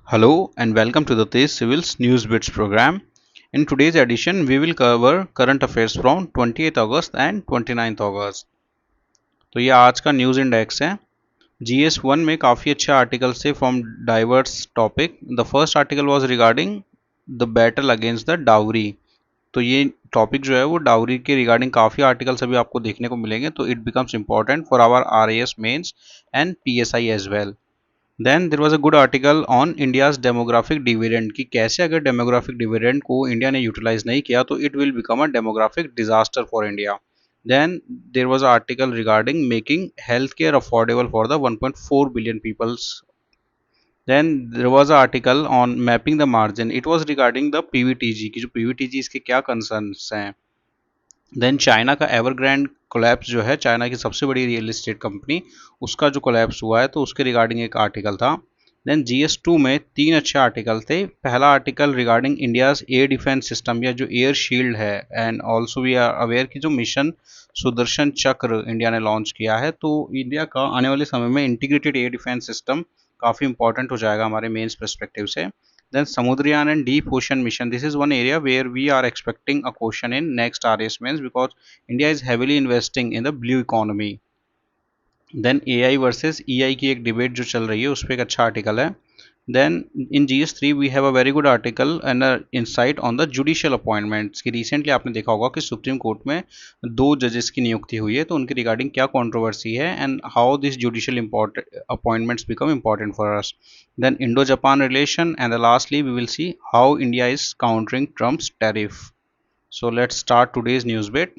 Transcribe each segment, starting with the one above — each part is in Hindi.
Hello and welcome to the Tej Civil's News Bits program. In today's edition, we will cover current affairs from 28th August and 29th August. तो ये आज का न्यूज़ इंडेक्स है। GS1 में काफ़ी अच्छे आर्टिकल थे from diverse topic. The first article was regarding the battle against the dowry. तो ये टॉपिक जो है वो डाउरी के रिगार्डिंग काफ़ी आर्टिकल्स अभी आपको देखने को मिलेंगे, तो it becomes important for our RAS mains and PSI as well. Then there was a good article on India's demographic dividend कि कैसे अगर डेमोग्राफिक डिविडेंड को इंडिया ने यूटिलाइज नहीं किया तो it will become a demographic disaster for India. Then there was article regarding making health care affordable for the 1.4 billion peoples. Then there was an article on mapping the margin. It was regarding the PVTG कि जो PVTG इसके क्या concerns हैं। देन चाइना का एवरग्रैंड कोलैप्स जो है, चाइना की सबसे बड़ी रियल एस्टेट कंपनी, उसका जो कोलैप्स हुआ है तो उसके रिगार्डिंग एक आर्टिकल था। देन GS2 में तीन अच्छे आर्टिकल थे। पहला article regarding India's air defence system या जो एयर शील्ड है, and also we are aware कि जो मिशन सुदर्शन चक्र इंडिया ने लॉन्च किया है, तो इंडिया का आने वाले समय में इंटीग्रेटेड एयर डिफेंस सिस्टम काफ़ी इंपॉर्टेंट हो जाएगा हमारे मेन्स परस्पेक्टिव से। Then Samudriyaan and Deep Ocean Mission. This is one area where we are expecting a question in next RS mains because India is heavily investing in the blue economy. Then AI versus EI की एक डिबेट जो चल रही है उस पर एक अच्छा आर्टिकल है। Then in GS3 we have a very good article and insight on the judicial appointments कि रिसेंटली आपने देखा होगा कि सुप्रीम कोर्ट में दो जजेस की नियुक्ति हुई है, तो उनके रिगार्डिंग क्या कंट्रोवर्सी है and how this judicial appointments become important for us. Then Indo Japan relation and lastly we will see how India is countering Trump's tariff. So let's start today's news bit.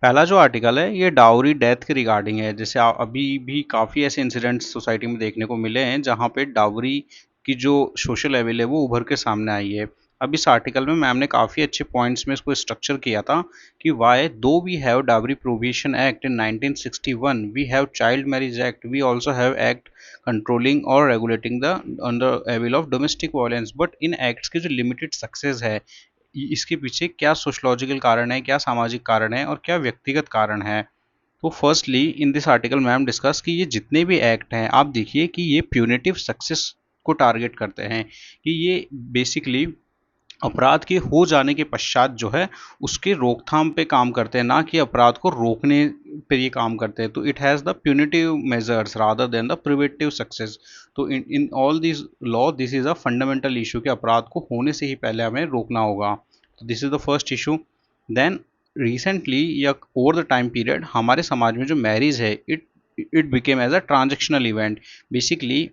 पहला जो आर्टिकल है ये डाउरी डेथ के रिगार्डिंग है। जैसे अभी भी काफ़ी ऐसे इंसिडेंट्स सोसाइटी में देखने को मिले हैं जहाँ पे डाउरी की जो सोशल लेवल है वो उभर के सामने आई है। अब इस आर्टिकल में मैम ने काफ़ी अच्छे पॉइंट्स में इसको स्ट्रक्चर किया था कि why do we have dowry prohibition act in 1961, we have child marriage act, we also have act controlling और regulating the under evil of domestic violence, but in acts की जो लिमिटेड सक्सेस है इसके पीछे क्या सोशलॉजिकल कारण है, क्या सामाजिक कारण है और क्या व्यक्तिगत कारण है। तो firstly in this article ma'am discuss कि ये जितने भी एक्ट हैं आप देखिए कि ये प्यूनिटिव सक्सेस को टारगेट करते हैं, कि ये बेसिकली अपराध के हो जाने के पश्चात जो है उसके रोकथाम पे काम करते हैं, ना कि अपराध को रोकने पे ये काम करते हैं। तो it has the punitive measures rather than the preventive success. तो in all this law this is a fundamental issue कि अपराध को होने से ही पहले हमें रोकना होगा। तो this is the first issue. Then recently या ओवर द टाइम पीरियड हमारे समाज में जो मैरिज है it it became as a transactional event. Basically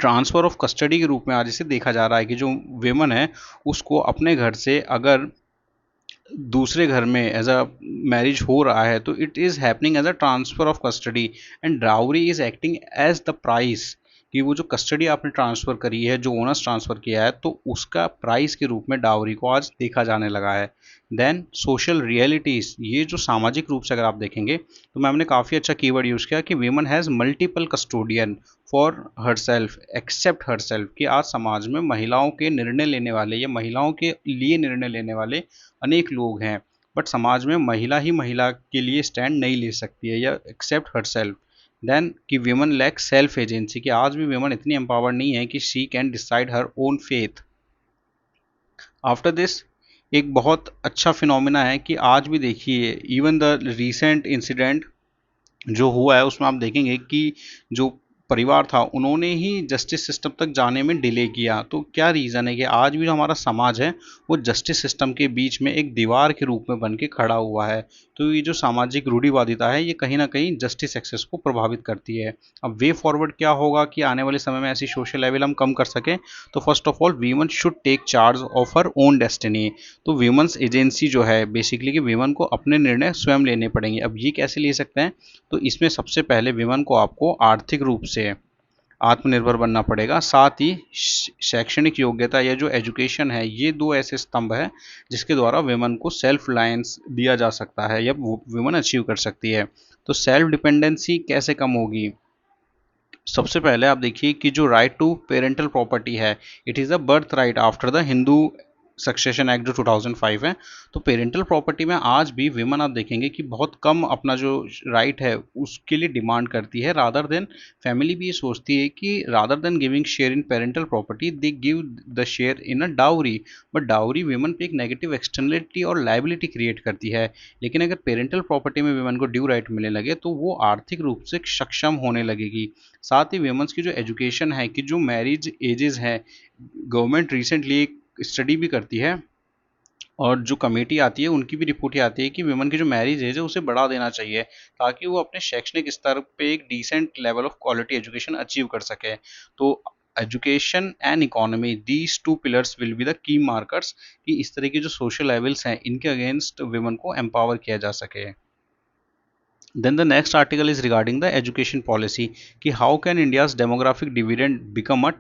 transfer of custody के रूप में आज इसे देखा जा रहा है कि जो वेमन है उसको अपने घर से अगर दूसरे घर में एज अ मैरिज हो रहा है तो it is happening as a transfer of custody, and dowry is acting as the price कि वो जो कस्टडी आपने ट्रांसफ़र करी है, जो ओनर्स ट्रांसफ़र किया है, तो उसका प्राइस के रूप में डाउरी को आज देखा जाने लगा है। देन सोशल रियलिटीज़, ये जो सामाजिक रूप से अगर आप देखेंगे तो मैम ने काफ़ी अच्छा कीवर्ड यूज़ किया कि women has multiple custodian for herself except herself, कि आज समाज में महिलाओं के निर्णय लेने वाले या महिलाओं के लिए निर्णय लेने वाले अनेक लोग हैं, बट समाज में महिला ही महिला के लिए स्टैंड नहीं ले सकती है, या एक्सेप्ट हर सेल्फ। देन कि वीमन लैक सेल्फ एजेंसी, कि आज भी वीमन इतनी एम्पावर्ड नहीं है कि she can decide her own faith. After this एक बहुत अच्छा फिनोमिना है कि आज भी देखिए इवन द रिसेंट इंसिडेंट जो हुआ है उसमें आप देखेंगे कि जो परिवार था उन्होंने ही जस्टिस सिस्टम तक जाने में डिले किया। तो क्या रीज़न है कि आज भी जो हमारा समाज है वो जस्टिस सिस्टम के बीच में एक दीवार के रूप में बन के खड़ा हुआ है। तो ये जो सामाजिक रूढ़िवादिता है ये कहीं ना कहीं जस्टिस एक्सेस को प्रभावित करती है। अब वे फॉरवर्ड क्या होगा कि आने वाले समय में ऐसी सोशल लेवल हम कम कर सकें, तो first of all women should take charge of her own destiny. तो वीमन्स एजेंसी जो है बेसिकली कि वीमन को अपने निर्णय स्वयं लेने पड़ेंगे। अब ये कैसे ले सकते हैं, तो इसमें सबसे पहले विमन को आपको आर्थिक रूप से आत्मनिर्भर बनना पड़ेगा। साथ ही शैक्षणिक योग्यता या जो एजुकेशन है, ये दो ऐसे स्तंभ है जिसके द्वारा विमन को सेल्फ रिलायंस दिया जा सकता है या विमन अचीव कर सकती है। तो सेल्फ डिपेंडेंसी कैसे कम होगी, सबसे पहले आप देखिए कि जो राइट टू पेरेंटल प्रॉपर्टी है, it is a birth right after the Hindu succession act जो 2005 है, तो पेरेंटल प्रॉपर्टी में आज भी विमेन आप देखेंगे कि बहुत कम अपना जो राइट है उसके लिए डिमांड करती है, रादर देन फैमिली भी ये सोचती है कि rather than giving share in parental property they give the share in a dowry. But dowry women पे एक नेगेटिव एक्सटर्नलिटी और लाइबिलिटी क्रिएट करती है। लेकिन अगर पेरेंटल प्रॉपर्टी में विमेन को ड्यू राइट मिलने लगे तो वो आर्थिक रूप से सक्षम होने लगेगी। साथ ही विमेंस की जो एजुकेशन है, कि जो मैरिज एजेस है, गवर्नमेंट रिसेंटली एक स्टडी भी करती है और जो कमेटी आती है उनकी भी रिपोर्ट ये आती है कि वुमेन की जो मैरिज एज है उसे बढ़ा देना चाहिए, ताकि वो अपने शैक्षणिक स्तर पे एक decent level of quality education achieve कर सके। तो education and economy, these two pillars will be the key markers, कि इस तरह की जो सोशल लेवल्स हैं इनके अगेंस्ट वुमेन को एम्पावर किया जा सके। Then the next article is regarding the education policy, कि how can India's demographic dividend become a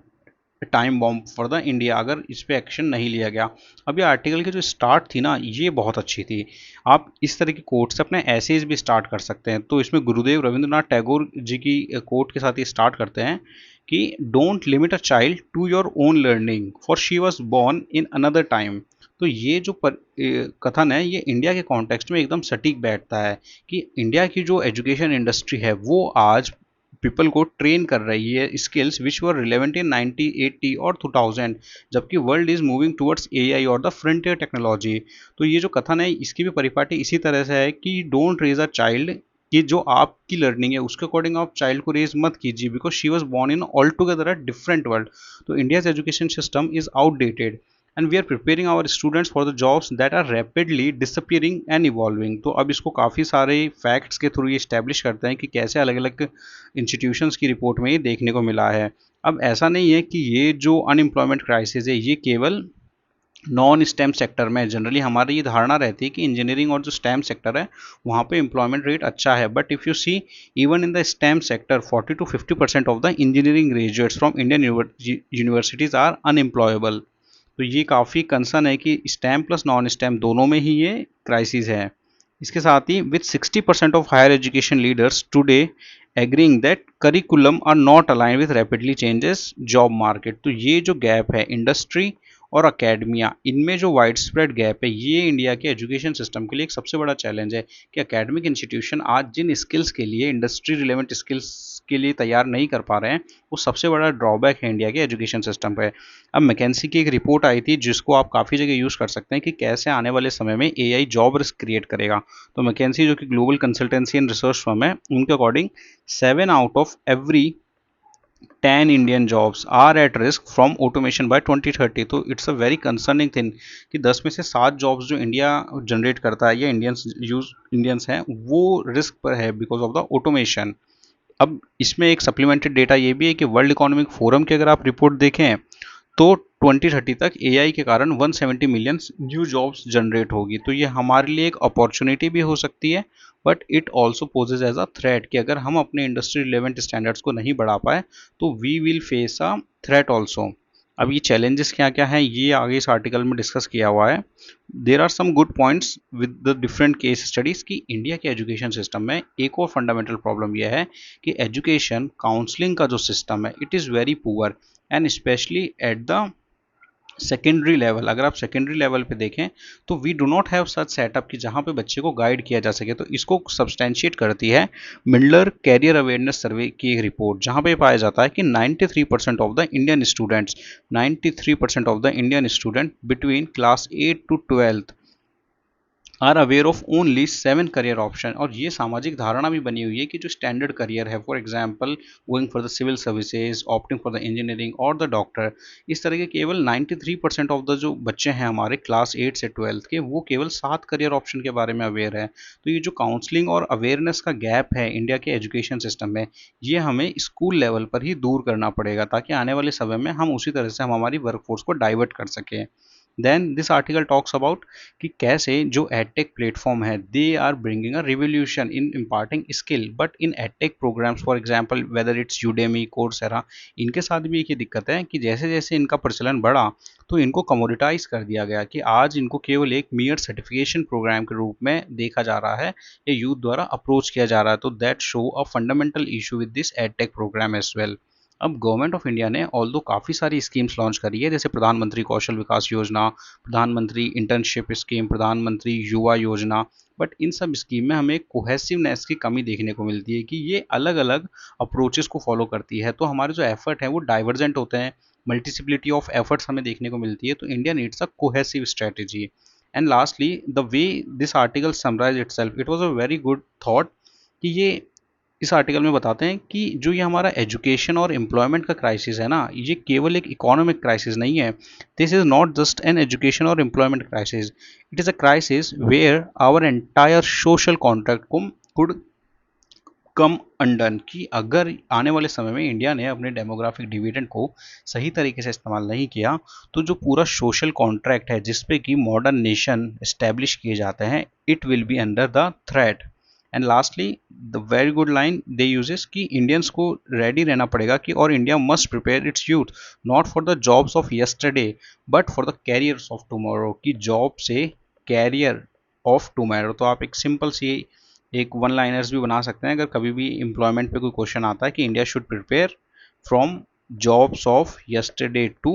time bomb for the India अगर इस पे एक्शन नहीं लिया गया। अब ये आर्टिकल की जो स्टार्ट थी ना, ये बहुत अच्छी थी। आप इस तरह की कोट से अपने एसेज भी स्टार्ट कर सकते हैं। तो इसमें गुरुदेव रविंद्रनाथ टैगोर जी की कोट के साथ ये स्टार्ट करते हैं कि don't limit a child to your own learning for she was born in another time. तो ये जो कथन है ये इंडिया के कॉन्टेक्स्ट में एकदम सटीक बैठता है कि इंडिया की जो एजुकेशन इंडस्ट्री है वो आज पीपल को ट्रेन कर रही है स्किल्स विच वर रिलेवेंट इन 1980 और 2000, जबकि world is moving towards AI और द फ्रंटियर टेक्नोलॉजी। तो ये जो कथन है इसकी भी परिपाटी इसी तरह से है कि डोंट रेज अ चाइल्ड, कि जो आपकी लर्निंग है उसके अकॉर्डिंग आप चाइल्ड को रेज मत कीजिए, because she was born in altogether a different world. तो India's education system is outdated and we are preparing our students for the jobs that are rapidly disappearing and evolving. तो अब इसको काफ़ी सारे फैक्ट्स के थ्रू ये इस्टेब्लिश करते हैं कि कैसे अलग अलग इंस्टीट्यूशंस की रिपोर्ट में ये देखने को मिला है। अब ऐसा नहीं है कि ये जो अनएम्प्लॉयमेंट क्राइसिस है ये केवल नॉन स्टेम सेक्टर में। जनरली हमारी ये धारणा रहती है कि इंजीनियरिंग और जो स्टेम सेक्टर है वहाँ पे एम्प्लॉयमेंट रेट अच्छा है, but if you see even in the STEM sector 40 to 50% of the engineering graduates from Indian universities are unemployable. तो ये काफ़ी कंसर्न है कि स्टेम प्लस नॉन स्टेम दोनों में ही ये क्राइसिस है। इसके साथ ही with 60% of higher education leaders today agreeing that curriculum are not align with rapidly changes job market. तो ये जो गैप है इंडस्ट्री और अकेडमिया, इनमें जो वाइड स्प्रेड गैप है ये इंडिया के एजुकेशन सिस्टम के लिए एक सबसे बड़ा चैलेंज है कि एकेडमिक इंस्टीट्यूशन आज जिन स्किल्स के लिए इंडस्ट्री रिलेवेंट स्किल्स के लिए तैयार नहीं कर पा रहे हैं, वो सबसे बड़ा ड्रॉबैक है इंडिया के एजुकेशन सिस्टम पे। अब मैकेंसी की एक रिपोर्ट आई थी जिसको आप काफ़ी जगह यूज़ कर सकते हैं कि कैसे आने वाले समय में एआई जॉब रिस्क क्रिएट करेगा। तो मैकेंसी जो कि global consultancy and research firm है, उनके according 7 out of every 10 Indian jobs are at risk from automation by 2030। तो it's a very concerning thing कि 10 में से 7 जॉब्स जो इंडिया जनरेट करता है या इंडियंस हैं वो रिस्क पर है बिकॉज ऑफ द ऑटोमेशन। अब इसमें एक सप्लीमेंट्री डेटा ये भी है कि वर्ल्ड इकोनॉमिक फोरम की अगर आप रिपोर्ट देखें तो 2030 तक एआई के कारण 170 मिलियन न्यू जॉब्स जनरेट होगी। तो ये हमारे लिए एक अपॉर्चुनिटी भी हो सकती है, but it also poses as a threat कि अगर हम अपने इंडस्ट्री रिलेवेंट स्टैंडर्ड्स को नहीं बढ़ा पाए तो we will face a threat also. अब ये चैलेंजेस क्या क्या हैं ये आगे इस आर्टिकल में डिस्कस किया हुआ है। There are some good points with the different case studies कि इंडिया के एजुकेशन सिस्टम में एक और फंडामेंटल प्रॉब्लम यह है कि एजुकेशन काउंसलिंग का जो सिस्टम है it is very poor and specially at the secondary level. अगर आप सेकेंडरी लेवल पे देखें तो we do not have such setup कि जहाँ पे बच्चे को गाइड किया जा सके। तो इसको सब्सटेंशिएट करती है मिडलर कैरियर अवेयरनेस सर्वे की एक रिपोर्ट, जहाँ पे पाया जाता है कि 93% of the Indian students 93% of the Indian student between class 8 to 12 are aware of only 7 career option. और ये सामाजिक धारणा भी बनी हुई है कि जो स्टैंडर्ड करियर है, for example going for the civil services, opting for the engineering और द डॉक्टर, इस तरह के केवल 93% ऑफ द जो बच्चे हैं हमारे क्लास 8 से 12 के वो केवल 7 करियर ऑप्शन के बारे में अवेयर है। तो ये जो काउंसलिंग और अवेयरनेस का गैप है इंडिया के एजुकेशन सिस्टम में, ये हमें स्कूल लेवल पर ही दूर करना पड़ेगा ताकि आने वाले समय में हम उसी तरह से हम हमारी वर्कफोर्स को डाइवर्ट कर सकें। Then this article talks about कि कैसे जो एडटेक प्लेटफॉर्म है they are bringing a revolution in imparting skill, but in edtech programs for example whether it's Udemy, Coursera, इनके साथ भी एक ही दिक्कत है कि जैसे जैसे इनका प्रचलन बढ़ा तो इनको कमोडिटाइज कर दिया गया कि आज इनको केवल एक मियर सर्टिफिकेशन प्रोग्राम के रूप में देखा जा रहा है या यूथ द्वारा अप्रोच किया जा रहा है। तो that show a fundamental issue with this edtech program as well. अब गवर्नमेंट ऑफ इंडिया ने ऑल्दो काफ़ी सारी स्कीम्स लॉन्च करी है, जैसे प्रधानमंत्री कौशल विकास योजना, प्रधानमंत्री इंटर्नशिप स्कीम, प्रधानमंत्री युवा योजना, बट इन सब स्कीम में हमें कोहेसिवनेस की कमी देखने को मिलती है कि ये अलग अलग अप्रोचेस को फॉलो करती है, तो हमारे जो एफर्ट है वो डाइवर्जेंट होते हैं, मल्टीसिप्लिटी ऑफ एफर्ट्स हमें देखने को मिलती है, तो India needs a cohesive strategy. And lastly the way this article summarise itself, it was a very good thought कि ये इस आर्टिकल में बताते हैं कि जो ये हमारा एजुकेशन और एम्प्लॉयमेंट का क्राइसिस है ना, ये केवल एक इकोनॉमिक क्राइसिस नहीं है. This is not just an education और employment crisis, it is a crisis where our entire social contract could come undone, कि अगर आने वाले समय में इंडिया ने अपने डेमोग्राफिक डिविडेंड को सही तरीके से इस्तेमाल नहीं किया, तो जो पूरा सोशल कॉन्ट्रैक्ट है जिसपे कि मॉडर्न नेशन इस्टेब्लिश किए जाते हैं, it will be under the threat. And lastly the very good line they uses कि इंडियंस को रेडी रहना पड़ेगा कि और India must prepare it's youth not for the jobs of yesterday but for the carriers of tomorrow, कि जॉब से कैरियर ऑफ टुमारो. तो आप एक सिंपल सी एक वन लाइनर्स भी बना सकते हैं अगर कभी भी एम्प्लॉयमेंट पे कोई क्वेश्चन आता है कि India should prepare from jobs of yesterday to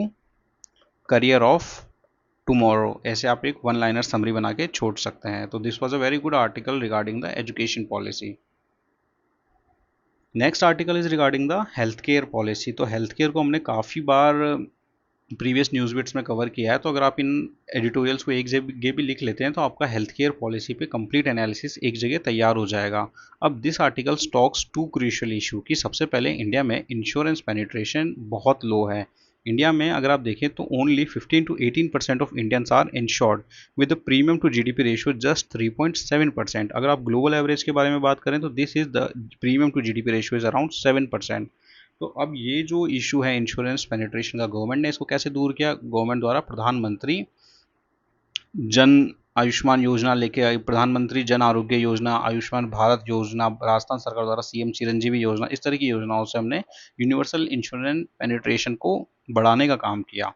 career of tomorrow. ऐसे आप एक वन लाइनर समरी बना के छोड़ सकते हैं. तो this was a very good article regarding the education policy. Next article is regarding the health care policy. तो हेल्थ केयर को हमने काफ़ी बार प्रीवियस न्यूज़ बिट्स में कवर किया है, तो अगर आप इन एडिटोरियल्स को एक जगह भी लिख लेते हैं तो आपका हेल्थ केयर पॉलिसी पे कंप्लीट एनालिसिस एक जगह तैयार हो जाएगा. अब this article talks two crucial issue कि सबसे पहले इंडिया में इंश्योरेंस पेनिट्रेशन बहुत लो है. इंडिया में अगर आप देखें तो only 15 to 18% of Indians are insured with premium to GDP ratio just 3.7%. अगर आप ग्लोबल एवरेज के बारे में बात करें तो this is the premium to GDP ratio is around 7%. तो अब ये जो इशू है इंश्योरेंस पेनिट्रेशन का, गवर्नमेंट ने इसको कैसे दूर किया? गवर्नमेंट द्वारा प्रधानमंत्री जन आयुष्मान योजना लेके आई, प्रधानमंत्री जन आरोग्य योजना, आयुष्मान भारत योजना, राजस्थान सरकार द्वारा सीएम चिरंजीवी योजना, इस तरह की योजनाओं से हमने यूनिवर्सल इंश्योरेंस पेनिट्रेशन को बढ़ाने का काम किया.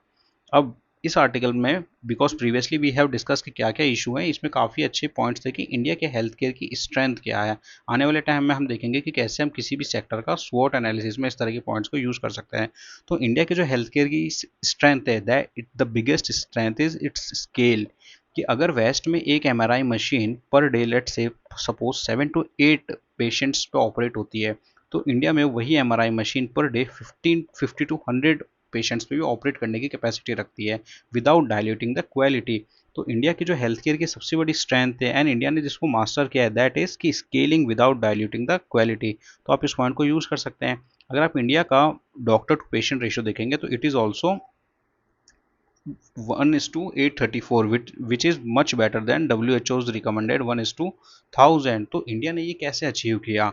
अब इस आर्टिकल में because previously we have discuss कि क्या क्या इशू है, इसमें काफ़ी अच्छे पॉइंट्स थे कि इंडिया के हेल्थ केयर की स्ट्रेंथ क्या है. आने वाले टाइम में हम देखेंगे कि कैसे हम किसी भी सेक्टर का स्वॉट एनालिसिस में इस तरह के पॉइंट्स को यूज़ कर सकते हैं. तो इंडिया के जो हेल्थ केयर की स्ट्रेंथ है, that it the biggest strength is its scale, कि अगर वेस्ट में एक MRI machine per day let's say suppose 7 to 8 patients पे ऑपरेट होती है, तो इंडिया में वही MRI machine per day 50 to 100 patients पे भी ऑपरेट करने की कैपेसिटी रखती है विदाउट डायल्यूटिंग द क्वालिटी. तो इंडिया की जो हेल्थ केयर की सबसे बड़ी स्ट्रेंथ है एंड इंडिया ने जिसको मास्टर किया है, दैट इज कि scaling without diluting the quality. तो आप इस पॉइंट को यूज़ कर सकते हैं. अगर आप इंडिया का डॉक्टर टू पेशेंट रेशियो देखेंगे तो it is also 1:834 which is much better than WHO's recommended 1:1000. तो इंडिया ने ये कैसे अचीव किया?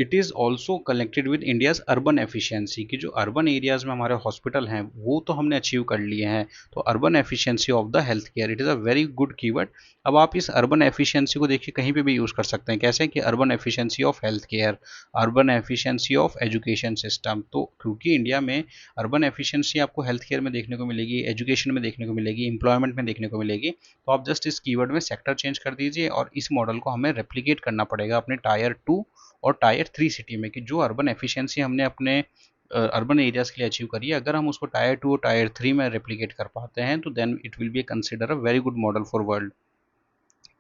It is also connected with India's urban efficiency, की जो अर्बन एरियाज में हमारे हॉस्पिटल हैं वो तो हमने अचीव कर लिए हैं. तो urban efficiency of the health care, it is a very good keyword. अब आप इस अर्बन एफिशिएंसी को देखिए कहीं पे भी यूज़ कर सकते हैं. कैसे कि urban efficiency of health care, urban efficiency of education system. तो क्योंकि इंडिया में अर्बन एफिशिएंसी आपको हेल्थ केयर में देखने को मिलेगी, एजुकेशन में देखने को मिलेगी, एम्प्लॉयमेंट में देखने को मिलेगी, तो आप जस्ट इस कीवर्ड में सेक्टर चेंज कर दीजिए और इस मॉडल को हमें रेप्लिकेट करना पड़ेगा अपने टायर 2 और टायर 3 सिटी में, कि जो अर्बन एफिशिएंसी हमने अपने अर्बन एरियाज के लिए अचीव करी है, अगर हम उसको टायर 2 और टायर 3 में रेप्लिकेट कर पाते हैं तो then it will be consider a very good model for world.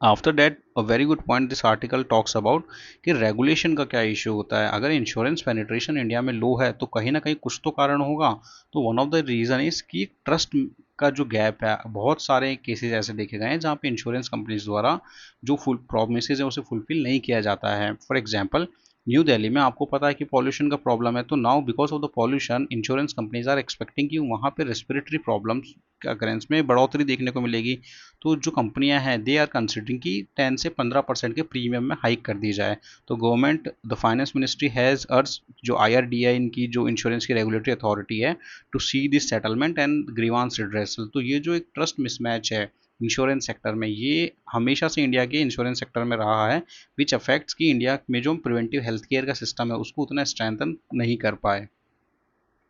After that a very good point this article talks about कि रेगुलेशन का क्या इशू होता है. अगर इंश्योरेंस पेनिट्रेशन इंडिया में लो है तो कहीं ना कहीं कुछ तो कारण होगा. तो one of the reason is कि ट्रस्ट का जो गैप है, बहुत सारे केसेस ऐसे देखे गए हैं जहाँ पे इंश्योरेंस कंपनीज द्वारा जो फुल प्रोमिसेज है उसे फुलफिल नहीं किया जाता है. फॉर एग्जाम्पल न्यू दिल्ली में आपको पता है कि पॉल्यूशन का प्रॉब्लम है, तो now because of the pollution insurance companies are expecting कि वहाँ पे रेस्पिरेटरी प्रॉब्लम्स के अकरेंस में बढ़ोतरी देखने को मिलेगी. तो जो कंपनियां हैं दे आर कंसिडरिंग कि 10 से 15% के प्रीमियम में हाइक कर दी जाए. तो government the finance ministry has urge जो IRDAI इनकी जो इंश्योरेंस की रेगुलेटरी अथॉरिटी है to see this settlement and grievance redressal. तो ये जो एक ट्रस्ट मिसमैच है इंश्योरेंस सेक्टर में, ये हमेशा से इंडिया के इंश्योरेंस सेक्टर में रहा है, विच अफेक्ट्स कि इंडिया में जो प्रिवेंटिव हेल्थ केयर का सिस्टम है उसको उतना स्ट्रेंथन नहीं कर पाए.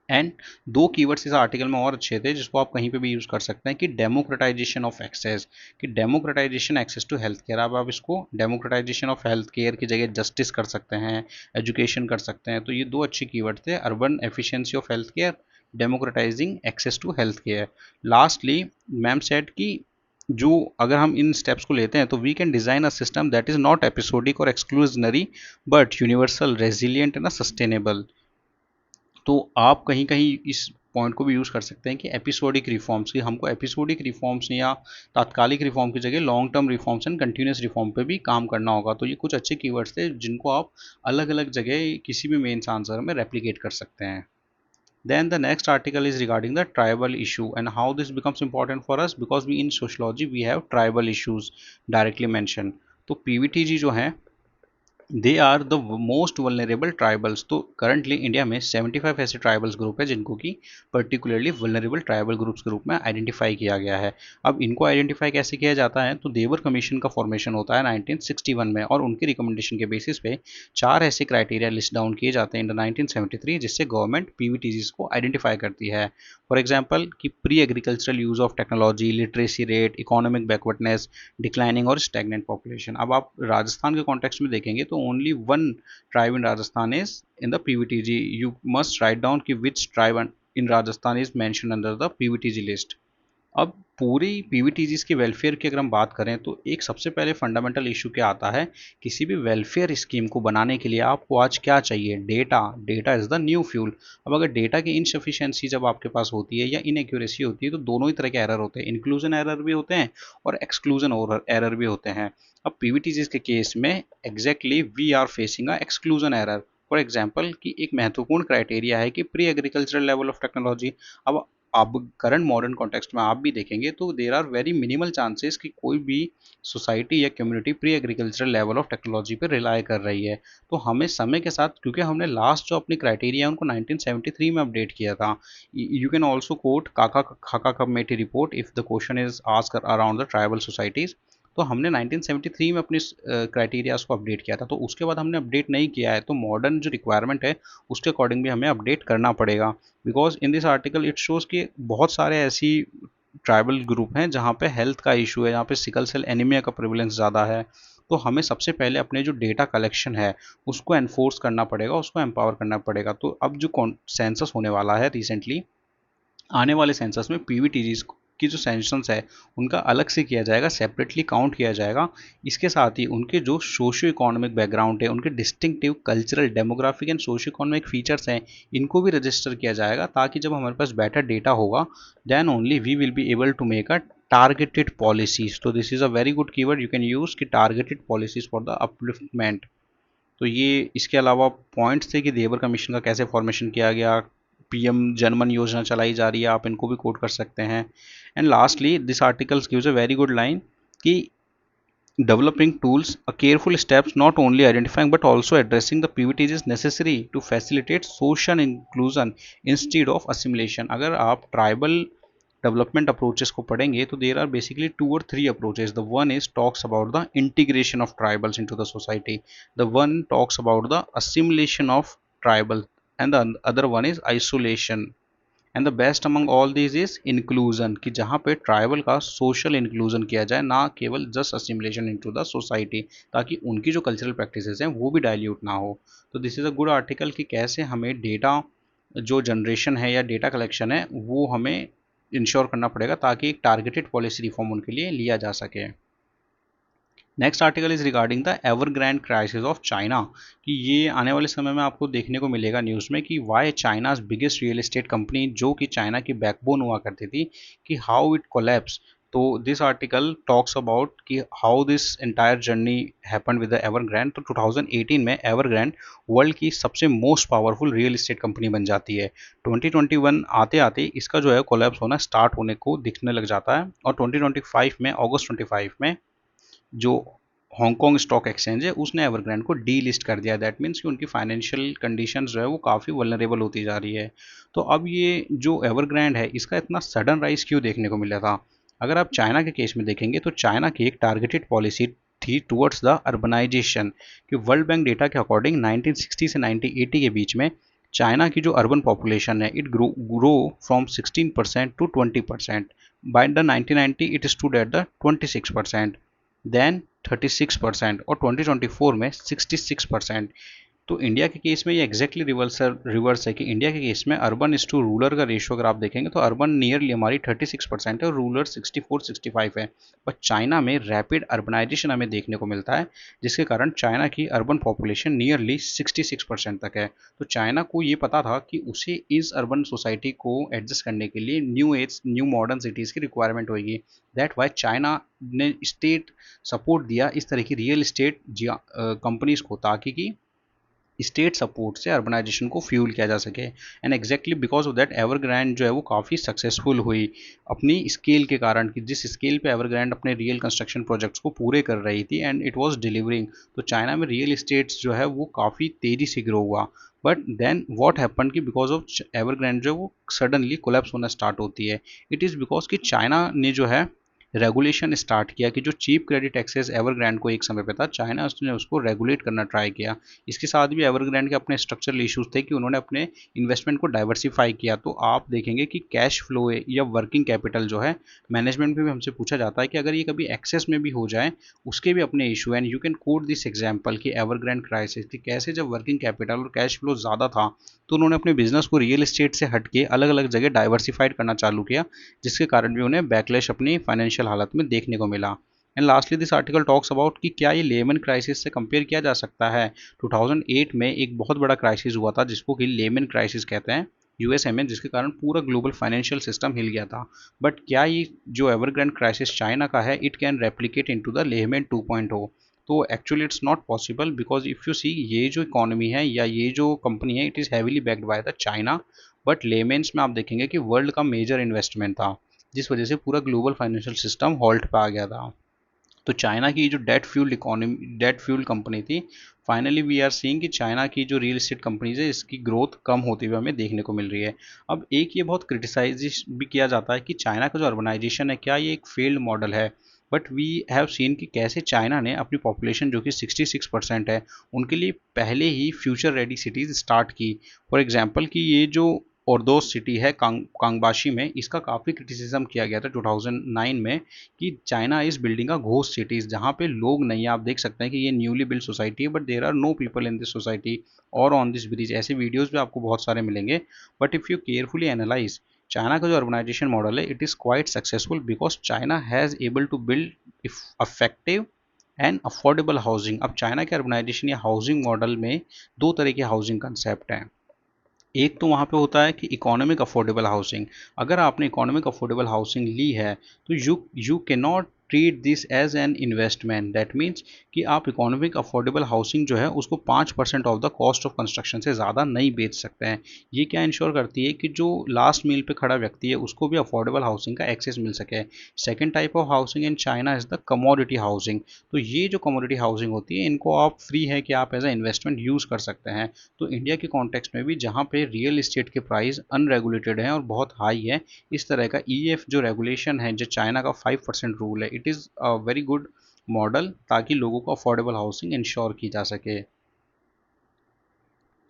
एंड दो कीवर्ड्स इस आर्टिकल में और अच्छे थे जिसको आप कहीं पे भी यूज़ कर सकते हैं कि डेमोक्रेटाइजेशन ऑफ एक्सेस, कि democratisation access to health care. अब आप इसको डेमोक्रेटाइजेशन ऑफ हेल्थ केयर की जगह जस्टिस कर सकते हैं, एजुकेशन कर सकते हैं। तो ये दो अच्छे कीवर्ड थे, urban efficiency of health care, democratizing access to health care. Lastly ma'am said कि जो अगर हम इन स्टेप्स को लेते हैं तो we can design a system that is not episodic और exclusionary but universal, resilient and sustainable. तो आप कहीं कहीं इस पॉइंट को भी यूज़ कर सकते हैं कि एपिसोडिक रिफॉर्म्स की, हमको एपिसोडिक रिफॉर्म्स या तात्कालिक रिफॉर्म की जगह long term reforms and continuous reform पे भी काम करना होगा। तो ये कुछ अच्छे कीवर्ड्स थे जिनको आप अलग अलग जगह किसी भी मेंस आंसर में रेप्लिकेट कर सकते हैं। Then the next article is regarding the tribal issue and how this becomes important for us because we in sociology we have tribal issues directly mentioned। तो पीवीटीजी जो है they are the most vulnerable tribals. तो करंटली इंडिया में 75 ऐसे ट्राइबल्स ग्रुप है जिनको कि पर्टिकुलरली वल्नरेबल ट्राइबल ग्रुप्स के रूप में आइडेंटिफाई किया गया है। अब इनको आइडेंटिफाई कैसे किया जाता है, तो देवर कमीशन का फॉर्मेशन होता है 1961 में और उनकी रिकमेंडेशन के बेसिस पे 4 ऐसे क्राइटेरिया लिस्ट डाउन किए जाते हैं इन 1973 जिससे गवर्नमेंट पीवीटीजीज को आइडेंटिफाई करती है। फॉर एग्जाम्पल कि pre agricultural use of technology, literacy rate, economic backwardness, declining और स्टैग्नेंट पॉपुलेशन। अब आप राजस्थान के कॉन्टेक्स्ट में देखेंगे तो only one tribe in Rajasthan is in the PVTG. You must write down कि which tribe in Rajasthan is mentioned under the PVTG list। अब पूरी पीवीटीजीज के वेलफेयर की अगर हम बात करें तो एक सबसे पहले फंडामेंटल इशू क्या आता है, किसी भी वेलफेयर स्कीम को बनाने के लिए आपको आज क्या चाहिए, data. Data is the new fuel. अब अगर डेटा की इनसफिशिएंसी जब आपके पास होती है या इनएक्यूरेसी होती है तो दोनों ही तरह के एरर होते हैं, इंक्लूजन एरर भी होते हैं और एक्सक्लूजन एरर भी होते हैं। अब पीवीटीजीज के केस में exactly we are facing a exclusion error. For example कि एक महत्वपूर्ण क्राइटेरिया है कि pre agricultural level of technology. अब करंट मॉडर्न कॉन्टेक्स्ट में आप भी देखेंगे तो there are very minimal chances कि कोई भी सोसाइटी या community pre agricultural level of technology पर रिलाय कर रही है। तो हमें समय के साथ, क्योंकि हमने लास्ट जो अपनी क्राइटेरिया है उनको 1973 में अपडेट किया था। यू कैन ऑल्सो कोट काका खाका committee report if the question is asked around the tribal societies. तो हमने 1973 में अपनी क्राइटेरियाज को अपडेट किया था, तो उसके बाद हमने अपडेट नहीं किया है। तो मॉडर्न जो रिक्वायरमेंट है उसके अकॉर्डिंग भी हमें अपडेट करना पड़ेगा। Because in this article it shows कि बहुत सारे ऐसी ट्राइबल ग्रुप हैं जहाँ पे हेल्थ का इशू है, जहाँ पे सिकल सेल एनीमिया का प्रेवलेंस ज़्यादा है। तो हमें सबसे पहले अपने जो डेटा कलेक्शन है उसको एनफोर्स करना पड़ेगा, उसको एम्पावर करना पड़ेगा। तो अब जो सेंसस होने वाला है रिसेंटली, आने वाले सेंसस में पीवीटीजीज की जो सेंसस है उनका अलग से किया जाएगा, सेपरेटली काउंट किया जाएगा। इसके साथ ही उनके जो सोशियो इकोनॉमिक बैकग्राउंड है, उनके distinctive cultural, demographic and socio economic features हैं, इनको भी रजिस्टर किया जाएगा ताकि जब हमारे पास बेटर डेटा होगा then only we will be able to make a targeted policies. तो this is a very good keyword you can use कि targeted policies for the upliftment. तो ये इसके अलावा पॉइंट्स थे कि देवर कमीशन का कैसे फॉर्मेशन किया गया, पीएम जनमन योजना चलाई जा रही है, आप इनको भी कोट कर सकते हैं। And lastly this articles gives a very good line कि developing tools, a careful steps not only identifying but also addressing the PVTs is necessary to facilitate social inclusion instead of assimilation। अगर आप ट्राइबल डेवलपमेंट अप्रोचेस को पढ़ेंगे तो there are basically 2 or 3 approaches. The one is talks about the integration of tribals into the society, the one talks about the assimilation of tribal and the other one is isolation. And the best among all this is inclusion, कि जहाँ पे ट्राइबल का सोशल इंक्लूजन किया जाए, ना केवल just assimilation into the society, ताकि उनकी जो कल्चरल प्रैक्टिसेस हैं वो भी डाइल्यूट ना हो। तो this is a good article कि कैसे हमें डेटा जो जनरेशन है या डेटा कलेक्शन है वो हमें इंश्योर करना पड़ेगा ताकि एक टारगेटेड पॉलिसी रिफॉर्म उनके लिए लिया जा सके। Next article is regarding the Evergrande crisis of China, कि ये आने वाले समय में आपको देखने को मिलेगा न्यूज़ में कि why China's biggest real estate company, जो कि चाइना की बैकबोन हुआ करती थी, कि हाउ इट कोलैप्स। तो दिस आर्टिकल टॉक्स अबाउट कि how this entire journey happened with the Evergrande. तो 2018 में एवरग्रैंड वर्ल्ड की सबसे most powerful real estate company बन जाती है। 2021 आते आते इसका जो है कोलैप्स होना स्टार्ट होने को दिखने लग जाता है और 2025 में, अगस्त 25 में, जो हांगकांग स्टॉक एक्सचेंज है उसने एवरग्रैंड को डी लिस्ट कर दिया। दैट मीन्स कि उनकी फाइनेंशियल कंडीशन जो है वो काफ़ी वल्नरेबल होती जा रही है। तो अब ये जो एवरग्रैंड है इसका इतना सडन राइज क्यों देखने को मिला था? अगर आप चाइना के केस में देखेंगे तो चाइना की एक टारगेटेड पॉलिसी थी टुवर्ड्स द अर्बनाइजेशन, कि वर्ल्ड बैंक डेटा के अकॉर्डिंग 1960 से 1980 के बीच में चाइना की जो अर्बन पॉपुलेशन है it grow from 16% to 20%. By the 1990 it stood at the 26%, then 36% और 2024 में 66%. तो इंडिया के केस में ये एग्जैक्टली रिवर्स है कि इंडिया के केस में अर्बन इस टू रूरल का रेशियो अगर आप देखेंगे तो अर्बन नियरली हमारी 36% है और रूरल 64-65 है. पर चाइना में रैपिड अर्बनाइजेशन हमें देखने को मिलता है, जिसके कारण चाइना की अर्बन पॉपुलेशन नियरली 66% तक है. तो चाइना को ये पता था कि उसे इस अर्बन सोसाइटी को एडजस्ट करने के लिए new age new modern cities की रिक्वायरमेंट होगी. दैट वाई चाइना ने स्टेट सपोर्ट दिया इस तरह की रियल इस्टेट कंपनीज को, ताकि कि स्टेट सपोर्ट से अर्बनाइजेशन को फ्यूल किया जा सके. And exactly because of that Evergrande जो है वो काफ़ी सक्सेसफुल हुई अपनी स्केल के कारण, कि जिस स्केल पे एवरग्रैंड अपने रियल कंस्ट्रक्शन प्रोजेक्ट्स को पूरे कर रही थी एंड इट वाज डिलीवरिंग. तो चाइना में रियल इस्टेट्स जो है वो काफ़ी तेज़ी से ग्रो हुआ. बट देन व्हाट हैपन कि बिकॉज ऑफ एवरग्रैंड जो है वो सडनली कोलैप्स होना स्टार्ट होती है. इट इज़ बिकॉज कि चाइना ने जो है रेगुलेशन स्टार्ट किया कि जो चीप क्रेडिट एक्सेस एवरग्रैंड को एक समय पे था, चाइना उसने उसको रेगुलेट करना ट्राई किया. इसके साथ भी एवरग्रैंड के अपने स्ट्रक्चरल इश्यूज थे कि उन्होंने अपने इन्वेस्टमेंट को डाइवर्सिफाई किया. तो आप देखेंगे कि कैश फ्लो या वर्किंग कैपिटल जो है मैनेजमेंट में भी हमसे पूछा जाता है कि अगर ये कभी एक्सेस में भी हो जाए उसके भी अपने issue. And you can coat this example कि एवरग्रैंड क्राइसिस कि कैसे जब वर्किंग कैपिटल और कैश फ्लो ज़्यादा था तो उन्होंने अपने बिजनेस को रियल एस्टेट से हट के अलग अलग जगह डाइवर्सिफाइड करना चालू किया, जिसके कारण भी उन्हें बैकलैश अपनी फाइनेंशियल हालत में देखने को मिला. And lastly this article talks about कि क्या ये लेमन क्राइसिस से कंपेयर किया जा सकता है. 2008 में एक बहुत बड़ा क्राइसिस हुआ था जिसको कि लेमन क्राइसिस कहते हैं यूएसए में, जिसके कारण पूरा ग्लोबल फाइनेंशियल सिस्टम हिल गया था. बट क्या ये जो एवरग्रैंड क्राइसिस चाइना का है it can replicate into the Lehman 2.0. तो actually it's not possible because if you see ये जो इकोनॉमी है या ये जो कंपनी है it is heavily backed by the China. But Lehman's में आप देखेंगे कि वर्ल्ड का मेजर इन्वेस्टमेंट था, जिस वजह से पूरा ग्लोबल फाइनेंशियल सिस्टम हॉल्ट पे आ गया था. तो चाइना की जो डेट फ्यूल्ड कंपनी थी, फाइनली वी आर सीइंग कि चाइना की जो रियल एस्टेट कंपनीज है इसकी ग्रोथ कम होती हुई हमें देखने को मिल रही है. अब एक ये बहुत क्रिटिसाइज भी किया जाता है कि चाइना का जो अर्बनाइजेशन है क्या ये एक फेल्ड मॉडल है. बट वी हैव सीन कि कैसे चाइना ने अपनी पॉपुलेशन जो कि 66% है उनके लिए पहले ही फ्यूचर रेडी सिटीज़ स्टार्ट की. फॉर एग्जांपल कि ये जो औरदोस सिटी है कांगबाशी में, इसका काफ़ी क्रिटिसिज्म किया गया था 2009 में कि China is building a ghost cities जहाँ पे लोग नहीं है. आप देख सकते हैं कि ये न्यूली बिल्ड सोसाइटी है but there are no people in this society और ऑन दिस ब्रिज. ऐसे वीडियोज़ भी आपको बहुत सारे मिलेंगे. But if you carefully analyse China का जो अर्बनाइजेशन मॉडल है it is quite successful because China has able to build affective and affordable housing. अब चाइना के अर्बनाइजेशन या हाउसिंग मॉडल में दो तरह के हाउसिंग कंसेप्ट हैं. एक तो वहाँ पे होता है कि इकोनॉमिक अफोर्डेबल हाउसिंग. अगर आपने इकोनॉमिक अफोर्डेबल हाउसिंग ली है तो you can not treat this as an investment. That means कि आप इकोनॉमिक अफोर्डेबल हाउसिंग जो है उसको 5% of the cost of construction से ज़्यादा नहीं बेच सकते हैं. ये क्या इंश्योर करती है कि जो लास्ट मील पे खड़ा व्यक्ति है उसको भी अफोर्डेबल हाउसिंग का एक्सेस मिल सके. Second type of housing in China is the commodity housing. तो ये जो कमोडिटी हाउसिंग होती है इनको आप फ्री है कि आप एज ए इन्वेस्टमेंट यूज़ कर सकते हैं. तो इंडिया के कॉन्टेक्स्ट में भी जहाँ पे रियल इस्टेट के प्राइस अनरेगुलेटेड हैं और बहुत हाई है, इस तरह का ईएफ जो रेगुलेशन है जो चाइना का 5% रूल है it is a very good model ताकि लोगों को अफोर्डेबल हाउसिंग इंश्योर की जा सके.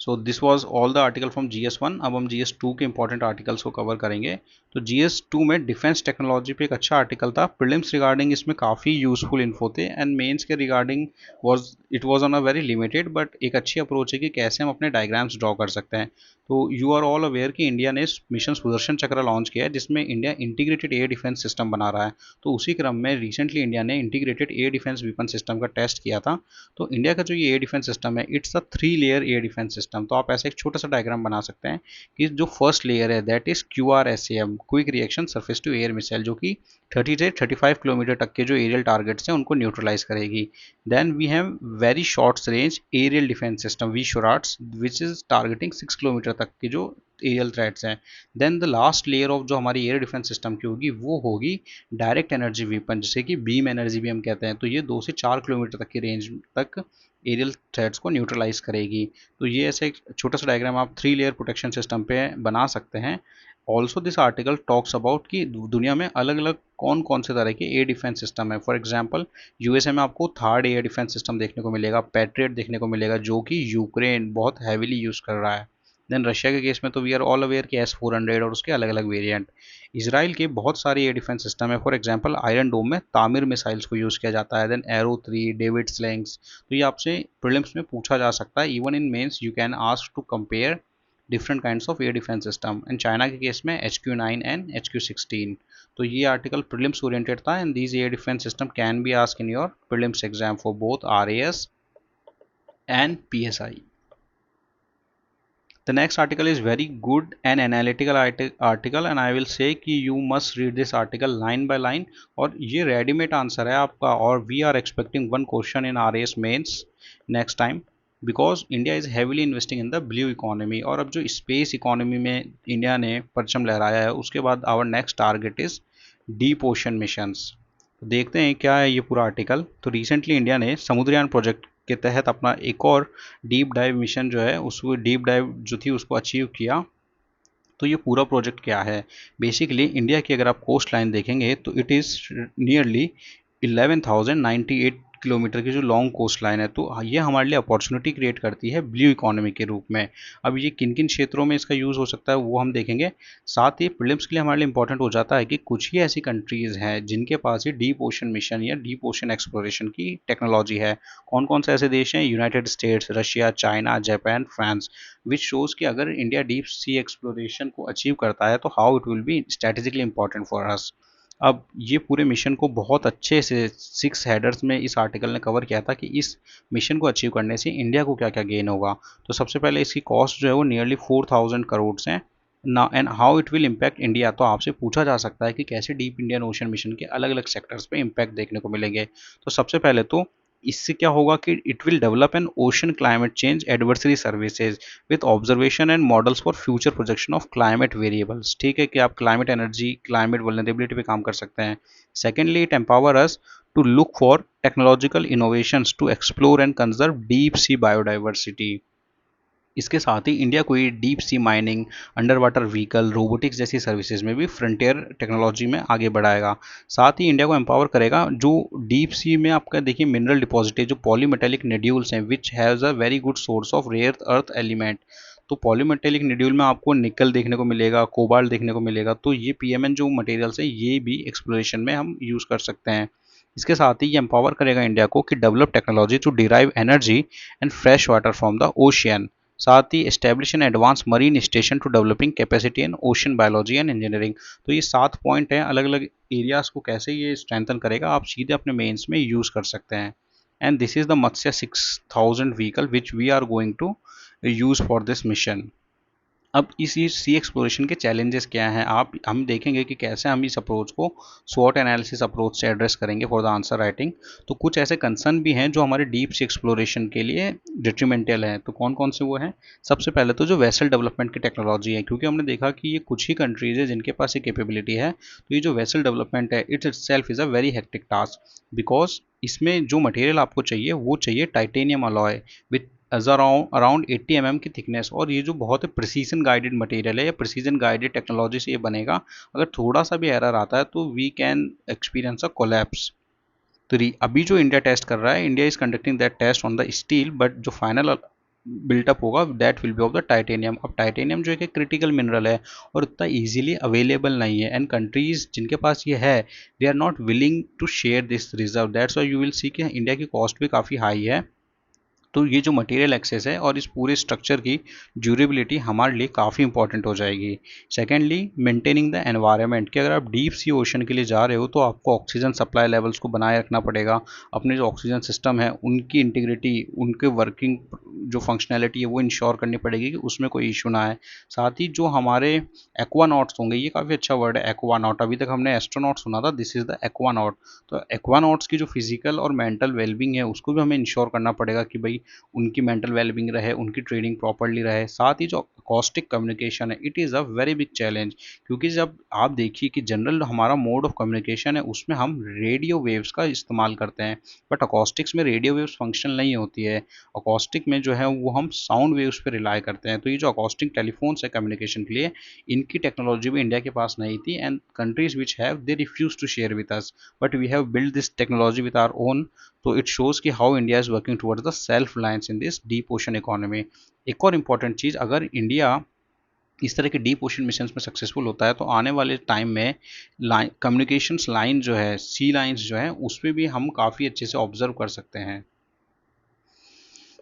So this was all the article from GS1. अब हम GS2 के इंपॉर्टेंट आर्टिकल्स को कवर करेंगे. तो GS2 में डिफेंस टेक्नोलॉजी पे एक अच्छा आर्टिकल था. प्रीलिम्स रिगार्डिंग इसमें काफ़ी यूजफुल इन्फो थे एंड मेंस के regarding was on a very limited. But एक अच्छी अप्रोच है कि कैसे हम अपने डायग्राम्स ड्रॉ कर सकते हैं. तो यू आर ऑल अवेयर कि इंडिया ने मिशन सुदर्शन चक्र लॉन्च किया है जिसमें India integrated air defence system बना रहा है. तो उसी क्रम में रिसेंटली इंडिया ने integrated air defence weapon system का टेस्ट किया था. तो इंडिया का जो ये एयर डिफेंस सिस्टम है it's a 3 layer air defence system. तो आप ऐसे एक छोटा सा डायग्राम बना सकते हैं कि जो फर्स्ट लेयर है that is QRSAM, quick reaction surface to air missile, जो कि 30 से 35 किलोमीटर तक के जो एरियल टारगेट्स हैं उनको न्यूट्रलाइज करेगी. Then we have very short range aerial defence system VSHORADS which is targeting 6 kilometre तक की जो एरियल थ्रेट्स हैं. Then the last layer of जो हमारी एयर डिफेंस सिस्टम की होगी वो होगी डायरेक्ट एनर्जी वेपन, जिसे कि बीम एनर्जी भी हम कहते हैं. तो ये 2 से 4 किलोमीटर तक की रेंज तक एरियल थ्रेट्स को न्यूट्रलाइज करेगी. तो ये ऐसे एक छोटा सा डायग्राम आप 3 लेयर प्रोटेक्शन सिस्टम पे बना सकते हैं. Also this article talks about कि दुनिया में अलग अलग कौन कौन से तरह के एयर डिफेंस सिस्टम है. फॉर एग्जांपल यूएसए में आपको थर्ड एयर डिफेंस सिस्टम देखने को मिलेगा, पैट्रियट देखने को मिलेगा, जो कि यूक्रेन बहुत हैवीली यूज़ कर रहा है. देन रशिया के केस में तो वी आर ऑल अवेयर कि S-400 और उसके अलग अलग वेरिएंट। इसराइल के बहुत सारे एयर डिफेंस सिस्टम है, फॉर एग्जांपल आयरन डोम में तामिर मिसाइल्स को यूज़ किया जाता है, देन एरो 3, डेविड स्लैंग्स। तो ये आपसे प्रीलिम्स में पूछा जा सकता है, even in mains you can ask to compare different kinds of air defence system. And China के केस में HQ-9 एंड HQ-16। तो ये आर्टिकल प्रीलिम्स ओरिएंटेड था, and these air defence system can be ask in your prelims exam for both RAS and PSI. The next article is very good and analytical article, and I will say कि you must read this article line by line, और ये रेडीमेड आंसर है आपका, और we are expecting one question in RAS mains next time because India is heavily investing in the blue economy। और अब जो स्पेस इकोनॉमी में इंडिया ने परचम लहराया है, उसके बाद our next target is deep ocean missions. देखते हैं क्या है ये पूरा आर्टिकल। तो रिसेंटली इंडिया ने समुद्रयान प्रोजेक्ट के तहत अपना एक और डीप डाइव मिशन जो है, उसको डीप डाइव जो थी उसको अचीव किया। तो ये पूरा प्रोजेक्ट क्या है, बेसिकली इंडिया की अगर आप कोस्ट लाइन देखेंगे तो इट इज़ नियरली 11,098 किलोमीटर की जो लॉन्ग कोस्ट लाइन है। तो ये हमारे लिए अपॉर्चुनिटी क्रिएट करती है ब्लू इकोनॉमी के रूप में। अब ये किन किन क्षेत्रों में इसका यूज़ हो सकता है वो हम देखेंगे। साथ ही प्रीलिम्स के लिए हमारे लिए इंपॉर्टेंट हो जाता है कि कुछ ही ऐसी कंट्रीज़ हैं जिनके पास ही डीप ओशन मिशन या डीप ओशन एक्सप्लोरेशन की टेक्नोलॉजी है। कौन कौन से ऐसे देश हैं? United states, Russia, China, Japan, France. Which shows कि अगर इंडिया डीप सी एक्सप्लोरेशन को अचीव करता है तो how it will B strategically important for अस। अब ये पूरे मिशन को बहुत अच्छे से 6 हेडर्स में इस आर्टिकल ने कवर किया था कि इस मिशन को अचीव करने से इंडिया को क्या क्या गेन होगा। तो सबसे पहले इसकी कॉस्ट जो है वो नियरली 4,000 करोड़ है ना, and how it will impact India. तो आपसे पूछा जा सकता है कि कैसे डीप इंडियन ओशन मिशन के अलग अलग सेक्टर्स पे इम्पैक्ट देखने को मिलेंगे। तो सबसे पहले तो इससे क्या होगा कि it will develop an ocean climate change adversary services with observation and models for future projection of climate variables. ठीक है कि आप क्लाइमेट एनर्जी, क्लाइमेट वल्नरेबिलिटी पे काम कर सकते हैं। Secondly, it empower us to look for technological innovations to explore and conserve deep sea biodiversity. इसके साथ ही इंडिया कोई deep sea mining, under water vehicle, robotics जैसी सर्विसेज में भी फ्रंटियर टेक्नोलॉजी में आगे बढ़ाएगा। साथ ही इंडिया को एम्पावर करेगा जो डीप सी में आपका देखिए मिनरल डिपॉजिट है, जो पॉलीमेटेलिक निड्यूल्स हैं which has a very good source of rare earth element. तो पॉलीमेटेलिक निड्यूल में आपको निकल देखने को मिलेगा, कोबाल्ट देखने को मिलेगा। तो ये PMN जो मटेरियल्स है ये भी एक्सप्लोरेशन में हम यूज़ कर सकते हैं। इसके साथ ही ये एम्पावर करेगा इंडिया को कि develop technology to derive energy and fresh water from the ocean. साथ ही establish an advance marine station to developing capacity in ocean biology and engineering. तो ये 7 पॉइंट हैं, अलग अलग एरियाज को कैसे ये स्ट्रेंथन करेगा आप सीधे अपने मेंस में यूज कर सकते हैं। And this is the Matsya 6000 vehicle which we are going to use for this mission. अब इस सी एक्सप्लोरेशन के चैलेंजेस क्या हैं, आप हम देखेंगे कि कैसे हम इस अप्रोच को स्वॉट एनालिसिस अप्रोच से एड्रेस करेंगे फॉर द आंसर राइटिंग। तो कुछ ऐसे कंसर्न भी हैं जो हमारे डीप सी एक्सप्लोरेशन के लिए डिट्रीमेंटल हैं। तो कौन कौन से वो हैं? सबसे पहले तो जो वेसल डेवलपमेंट की टेक्नोलॉजी है, क्योंकि हमने देखा कि ये कुछ ही कंट्रीज है जिनके पास ये कैपेबिलिटी है। तो ये जो वेसल डेवलपमेंट है it's itself is a very hectic task, because इसमें जो मटेरियल आपको चाहिए वो चाहिए टाइटेनियम अलॉय विथ अराउंड 80 की थिकनेस। और ये जो बहुत ही प्रिसीजन गाइडेड मटेरियल है या प्रिसीजन गाइडेड टेक्नोलॉजी से ये बनेगा। अगर थोड़ा सा भी एरर आता है तो we can experience a collapse. तो अभी जो इंडिया टेस्ट कर रहा है, India is conducting that test on the steel, but जो फाइनल बिल्टअप होगा that will be of the titanium. अब टाइटेनियम जो एक क्रिटिकल मिनरल है और उतना इजीली अवेलेबल नहीं है, एंड कंट्रीज जिनके पास ये है they are not willing to share this reserve. That's why you will see कि इंडिया की कॉस्ट भी काफ़ी हाई है। तो ये जो मटेरियल एक्सेस है और इस पूरे स्ट्रक्चर की ड्यूरेबिलिटी हमारे लिए काफ़ी इंपॉर्टेंट हो जाएगी। सेकेंडली, मेंटेनिंग द एनवायरनमेंट, कि अगर आप डीप सी ओशन के लिए जा रहे हो तो आपको ऑक्सीजन सप्लाई लेवल्स को बनाए रखना पड़ेगा। अपने जो ऑक्सीजन सिस्टम है उनकी इंटीग्रिटी, उनके वर्किंग जो फंक्शनैलिटी है वो इंश्योर करनी पड़ेगी कि उसमें कोई इशू ना आए। साथ ही जो हमारे एक्वानॉट्स होंगे, ये काफ़ी अच्छा वर्ड है एक्वानॉट, अभी तक हमने एस्ट्रोनॉट सुना था, दिस इज़ द एक्वानॉट। तो एक्वानॉट्स की जो फिजिकल और मेंटल वेलबींग है उसको भी हमें इंश्योर करना पड़ेगा कि भाई उनकी मेंटल वेलबींग रहे, उनकी ट्रेनिंग प्रॉपरली रहे। साथ ही जो अकॉस्टिक कम्युनिकेशन है it is a very big challenge, क्योंकि जब आप देखिए कि जनरल हमारा मोड ऑफ कम्युनिकेशन है उसमें हम रेडियो वेव्स का इस्तेमाल करते हैं, बट अकॉस्टिक्स में रेडियो वेव्स फंक्शन नहीं होती है। अकॉस्टिक में जो है वो हम साउंड वेव्स पे रिलाई करते हैं। तो ये जो अकॉस्टिक टेलीफोन्स है कम्युनिकेशन के लिए, इनकी टेक्नोलॉजी भी इंडिया के पास नहीं थी, and countries which have they refuse to share with us, but we have build this technology with our own तो इट शोज़ कि how India is working towards the self reliance in this deep ocean economy. एक और इम्पॉर्टेंट चीज़, अगर इंडिया इस तरह के डीप ओशन मिशन में सक्सेसफुल होता है तो आने वाले टाइम में लाइन कम्युनिकेशंस लाइन जो है, सी लाइंस जो है, उस पर भी हम काफ़ी अच्छे से ऑब्जर्व कर सकते हैं।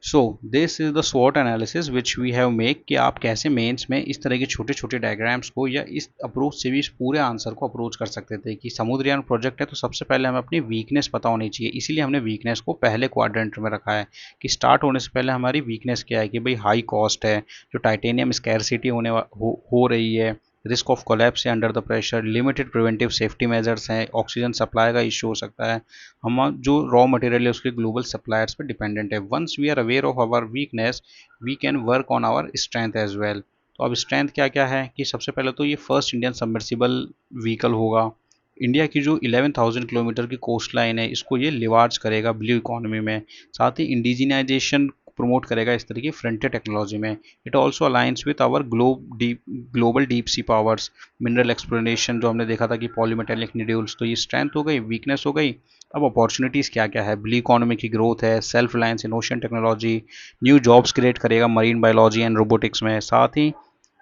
सो दिस इज द स्वॉट analysis which we have make कि आप कैसे मेंस में इस तरह के छोटे छोटे डायग्राम्स को या इस अप्रोच से भी इस पूरे आंसर को अप्रोच कर सकते थे कि समुद्रयान प्रोजेक्ट है तो सबसे पहले हमें अपनी वीकनेस पता होनी चाहिए, इसीलिए हमने वीकनेस को पहले क्वाड्रेंट में रखा है कि स्टार्ट होने से पहले हमारी वीकनेस क्या है कि भाई हाई कॉस्ट है, जो टाइटेनियम स्कैरसिटी हो रही है, रिस्क ऑफ कोलैप्स है under the pressure, limited preventive safety measures हैं, ऑक्सीजन सप्लाई का इशू हो सकता है, हम जो रॉ मटेरियल है उसके ग्लोबल सप्लायर्स पे डिपेंडेंट है। Once we are aware of our weakness we can work on our strength as well. तो अब स्ट्रेंथ क्या क्या है कि सबसे पहले तो ये फर्स्ट इंडियन सबमर्सिबल व्हीकल होगा। इंडिया की जो 11,000 किलोमीटर की कोस्ट लाइन है इसको ये लिवार्ज करेगा ब्लू इकोनॉमी में। साथ ही इंडिजिनाइजेशन प्रमोट करेगा इस तरह की फ्रंटियर टेक्नोलॉजी में। It also aligns with our global deep sea powers, mineral exploration जो हमने देखा था कि पॉलीमेटेलिक न्यूड्यूल्स, तो ये स्ट्रेंथ हो गई, वीकनेस हो गई। अब अपॉर्चुनिटीज़ क्या क्या है, ब्लू इकोनॉमी की ग्रोथ है, self reliance in ocean technology, new jobs create करेगा मरीन बायोलॉजी एंड रोबोटिक्स में। साथ ही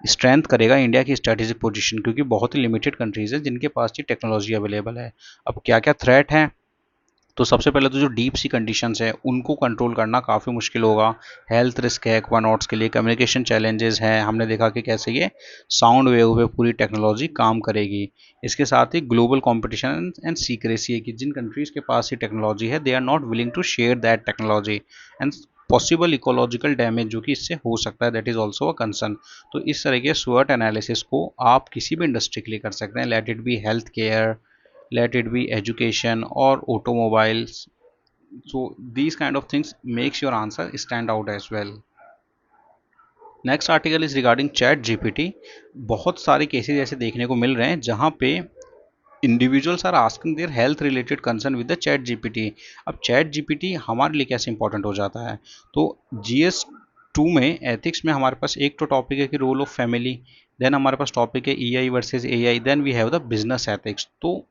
स्ट्रेंथ करेगा इंडिया की स्ट्रेटेजिक पोजीशन, क्योंकि बहुत ही लिमिटेड कंट्रीज है जिनके पास ये टेक्नोलॉजी अवेलेबल है। अब क्या क्या थ्रेट है, तो सबसे पहले तो जो डीप सी कंडीशंस है उनको कंट्रोल करना काफ़ी मुश्किल होगा। हेल्थ रिस्क है एक्वानॉट्स के लिए, कम्युनिकेशन चैलेंजेस हैं, हमने देखा कि कैसे ये साउंड वेव पे पूरी टेक्नोलॉजी काम करेगी। इसके साथ ही ग्लोबल कंपटीशन एंड सीक्रेसी है कि जिन कंट्रीज़ के पास ये टेक्नोलॉजी है they are not willing to share that technology, and possible ecological damage जो कि इससे हो सकता है, that is also a concern. तो इस तरह के स्वॉट एनालिसिस को आप किसी भी इंडस्ट्री के लिए कर सकते हैं, let it be health care, let it be education or automobiles. So these kind of things makes your answer stand out as well. Next article is regarding chat GPT. बहुत सारे केसेस ऐसे देखने को मिल रहे हैं जहां पे individuals are asking their health related concern with the chat GPT. अब चैट जीपीटी हमारे लिए कैसे इंपॉर्टेंट हो जाता है, तो जीएस 2 में एथिक्स में हमारे पास एक तो टॉपिक है कि रोल ऑफ फैमिली, देन हमारे पास टॉपिक है EI versus AI, then we have the business ethics. तो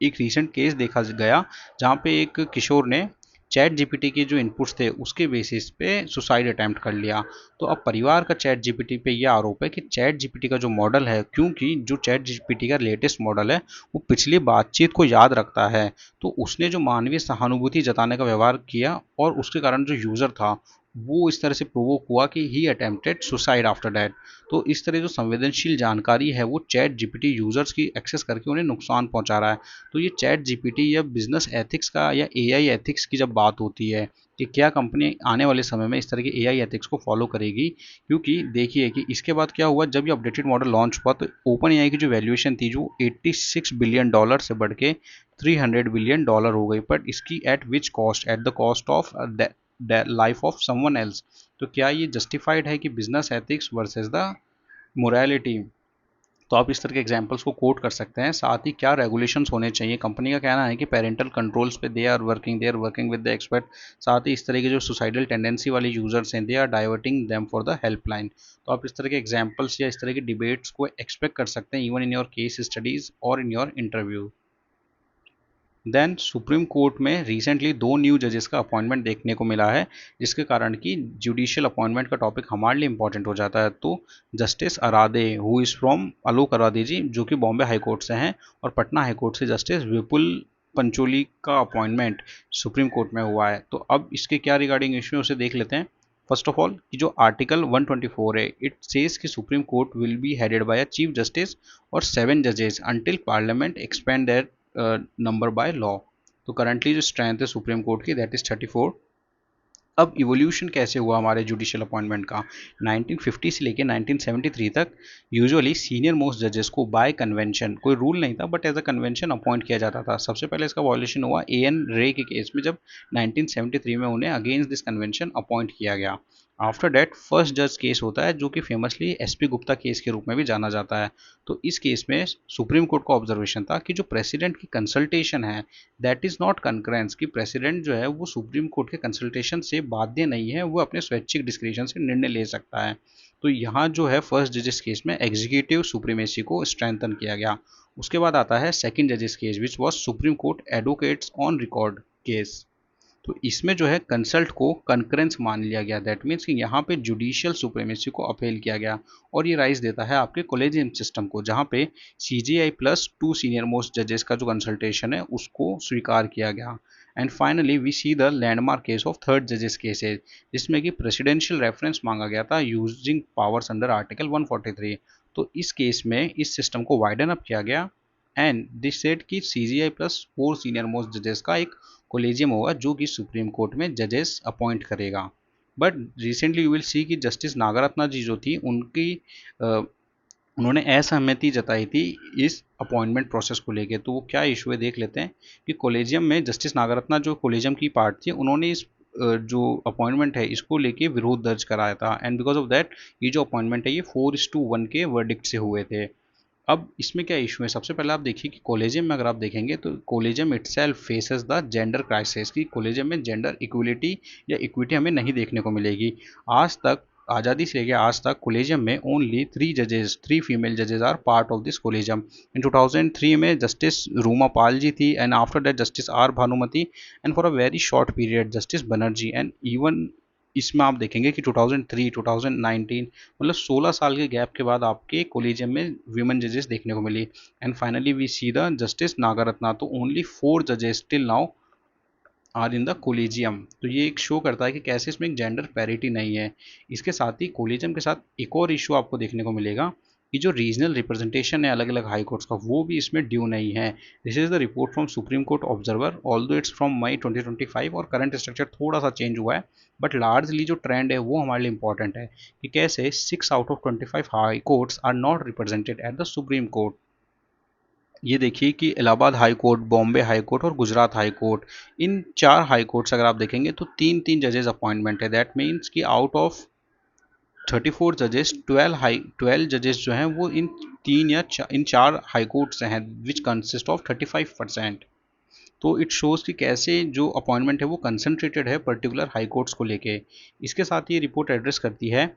एक रीसेंट केस देखा गया जहाँ पे एक किशोर ने चैट जीपीटी के जो इनपुट्स थे उसके बेसिस पे सुसाइड अटैम्प्ट कर लिया। तो अब परिवार का चैट जीपीटी पे ये आरोप है कि चैट जीपीटी का जो मॉडल है, क्योंकि जो चैट जीपीटी का लेटेस्ट मॉडल है वो पिछली बातचीत को याद रखता है, तो उसने जो मानवीय सहानुभूति जताने का व्यवहार किया और उसके कारण जो यूज़र था वो इस तरह से प्रोवोक हुआ कि ही अटेम्प्टेड सुसाइड आफ्टर डैट। तो इस तरह जो संवेदनशील जानकारी है वो चैट जीपीटी यूजर्स की एक्सेस करके उन्हें नुकसान पहुंचा रहा है। तो ये चैट जीपीटी या बिजनेस एथिक्स का या एआई एथिक्स की जब बात होती है कि क्या कंपनी आने वाले समय में इस तरह के एआई एथिक्स को फॉलो करेगी, क्योंकि देखिए कि इसके बाद क्या हुआ, जब ये अपडेटेड मॉडल लॉन्च हुआ तो ओपन एआई की जो वैल्यूएशन थी जो 86 बिलियन डॉलर से बढ़ के 300 बिलियन डॉलर हो गई, बट इसकी eight which cost, at the cost of life of someone else. तो क्या ये जस्टिफाइड है कि business ethics versus the morality. तो आप इस तरह के एग्जांपल्स को कोट कर सकते हैं। साथ ही क्या रेगुलेशंस होने चाहिए, कंपनी का कहना है कि पेरेंटल कंट्रोल्स पे they are working with the expert. साथ ही इस तरह के जो सुसाइडल टेंडेंसी वाले यूजर्स हैं they are diverting them for the helpline. तो आप इस तरह के एग्जांपल्स या इस तरह के डिबेट्स को एक्सपेक्ट कर सकते हैं even in your case studies और in your interview. Then supreme court में रिसेंटली 2 न्यू जजेस का अपॉइंटमेंट देखने को मिला है, जिसके कारण कि जुडिशियल अपॉइंटमेंट का टॉपिक हमारे लिए इंपॉर्टेंट हो जाता है। तो जस्टिस अरादे हु इज़ फ्रॉम आलोक अरादे जी जो कि बॉम्बे हाई कोर्ट से हैं, और पटना हाई कोर्ट से जस्टिस विपुल पंचोली का अपॉइंटमेंट सुप्रीम कोर्ट में हुआ है। तो अब इसके क्या रिगार्डिंग इश्यू है उसे देख लेते हैं। फर्स्ट ऑफ ऑल कि जो आर्टिकल 124 है इट सेज कि supreme court will be headed by a chief justice और 7 जजेस until parliament expand that number by law. तो करंटली जो स्ट्रेंथ है सुप्रीम कोर्ट की दैट इज 34। अब इवोल्यूशन कैसे हुआ हमारे जुडिशियल अपॉइंटमेंट का, 1950 से लेके 1973 तक यूजुअली सीनियर मोस्ट जजेस को बाय कन्वेंशन, कोई रूल नहीं था but as a convention appoint किया जाता था। सबसे पहले इसका वॉल्यूशन हुआ एएन रे के केस में जब 1973 में उन्हें अगेंस्ट दिस कन्वेंशन अपॉइंट किया गया। आफ्टर डैट फर्स्ट जज केस होता है जो कि फेमसली एसपी गुप्ता केस के रूप में भी जाना जाता है। तो इस केस में सुप्रीम कोर्ट का ऑब्जर्वेशन था कि जो प्रेसिडेंट की कंसल्टेशन है दैट इज नॉट कंकरेंस, कि प्रेसिडेंट जो है वो सुप्रीम कोर्ट के कंसल्टेशन से बाध्य नहीं है, वो अपने स्वैच्छिक डिस्क्रिप्शन से निर्णय ले सकता है। तो यहाँ जो है फर्स्ट जजेस केस में एग्जीक्यूटिव सुप्रीमेसी को स्ट्रेंथन किया गया। उसके बाद आता है सेकंड जजेस case which was supreme court advocates on record case. तो इसमें जो है कंसल्ट को कंकरेंस मान लिया गया, दैट मीन्स कि यहाँ पे जुडिशियल सुप्रीमेसी को अपील किया गया, और ये राइज देता है आपके कॉलेजियम सिस्टम को, जहाँ पे CJI प्लस 2 सीनियर मोस्ट जजेस का जो कंसल्टेशन है उसको स्वीकार किया गया। And finally we see the landmark case of third जजेस केसेज, जिसमें कि प्रेसिडेंशियल रेफरेंस मांगा गया था यूजिंग पावर्स अंडर आर्टिकल 143। तो इस केस में इस सिस्टम को वाइडन अप किया गया एंड दिस सेड कि CJI प्लस 4 सीनियर मोस्ट जजेस का एक कोलेजियम होगा जो कि सुप्रीम कोर्ट में जजेस अपॉइंट करेगा। But recently you will see कि जस्टिस नागरत्ना जी जो थी उनकी उन्होंने असहमति जताई थी इस अपॉइंटमेंट प्रोसेस को लेके। तो वो क्या इशू है देख लेते हैं कि कॉलेजियम में जस्टिस नागरत्ना जो कॉलेजियम की पार्ट थी उन्होंने इस जो अपॉइंटमेंट है इसको लेके विरोध दर्ज कराया था, एंड बिकॉज ऑफ दैट ये जो अपॉइंटमेंट है ये 4:1 के वर्डिक्ट से हुए थे। अब इसमें क्या इशू है, सबसे पहले आप देखिए कि कॉलेजियम में अगर आप देखेंगे तो collegium itself faces the gender crisis, की कॉलेजियम में जेंडर इक्वलिटी या इक्विटी हमें नहीं देखने को मिलेगी। आज तक आज़ादी से लेकर आज तक कॉलेजियम में ओनली 3 फीमेल जजेस are part of this collegium. In 2003 में जस्टिस रूमा पाल जी थी, and after that justice R Bhanumathi, and for a very short period justice Banerjee. And even इसमें आप देखेंगे कि 2003 2019 मतलब 16 साल के गैप के बाद आपके कॉलेजियम में विमेन जजेस देखने को मिली। And finally we see the justice Nagarathna, तो ओनली 4 जजेस till now are in the collegium. तो ये एक शो करता है कि कैसे इसमें एक जेंडर पैरिटी नहीं है। इसके साथ ही कोलिजियम के साथ एक और इशू आपको देखने को मिलेगा कि जो रीजनल रिप्रेजेंटेशन है अलग अलग हाई कोर्ट्स का वो भी इसमें ड्यू नहीं है। This is the report from supreme court observer, although it's from May 2025 और करंट स्ट्रक्चर थोड़ा सा चेंज हुआ है, बट लार्जली जो ट्रेंड है वो हमारे लिए इंपॉर्टेंट है कि कैसे 6 out of 25 high courts are not represented at the supreme court. ये देखिए कि Allahabad high court, Bombay high court और गुजरात हाई कोर्ट, इन 4 हाई कोर्ट्स अगर आप देखेंगे तो 3-3 जजेस अपॉइंटमेंट है। दैट मीन्स कि आउट ऑफ 34 जजेस 12 जजेस जो हैं वो इन 3 या इन 4 हाई कोर्ट से हैं, विच कंसिस्ट ऑफ 35%। तो इट शोज़ कि कैसे जो अपॉइंटमेंट है वो कंसंट्रेटेड है पर्टिकुलर हाई कोर्ट्स को लेके। इसके साथ ये रिपोर्ट एड्रेस करती है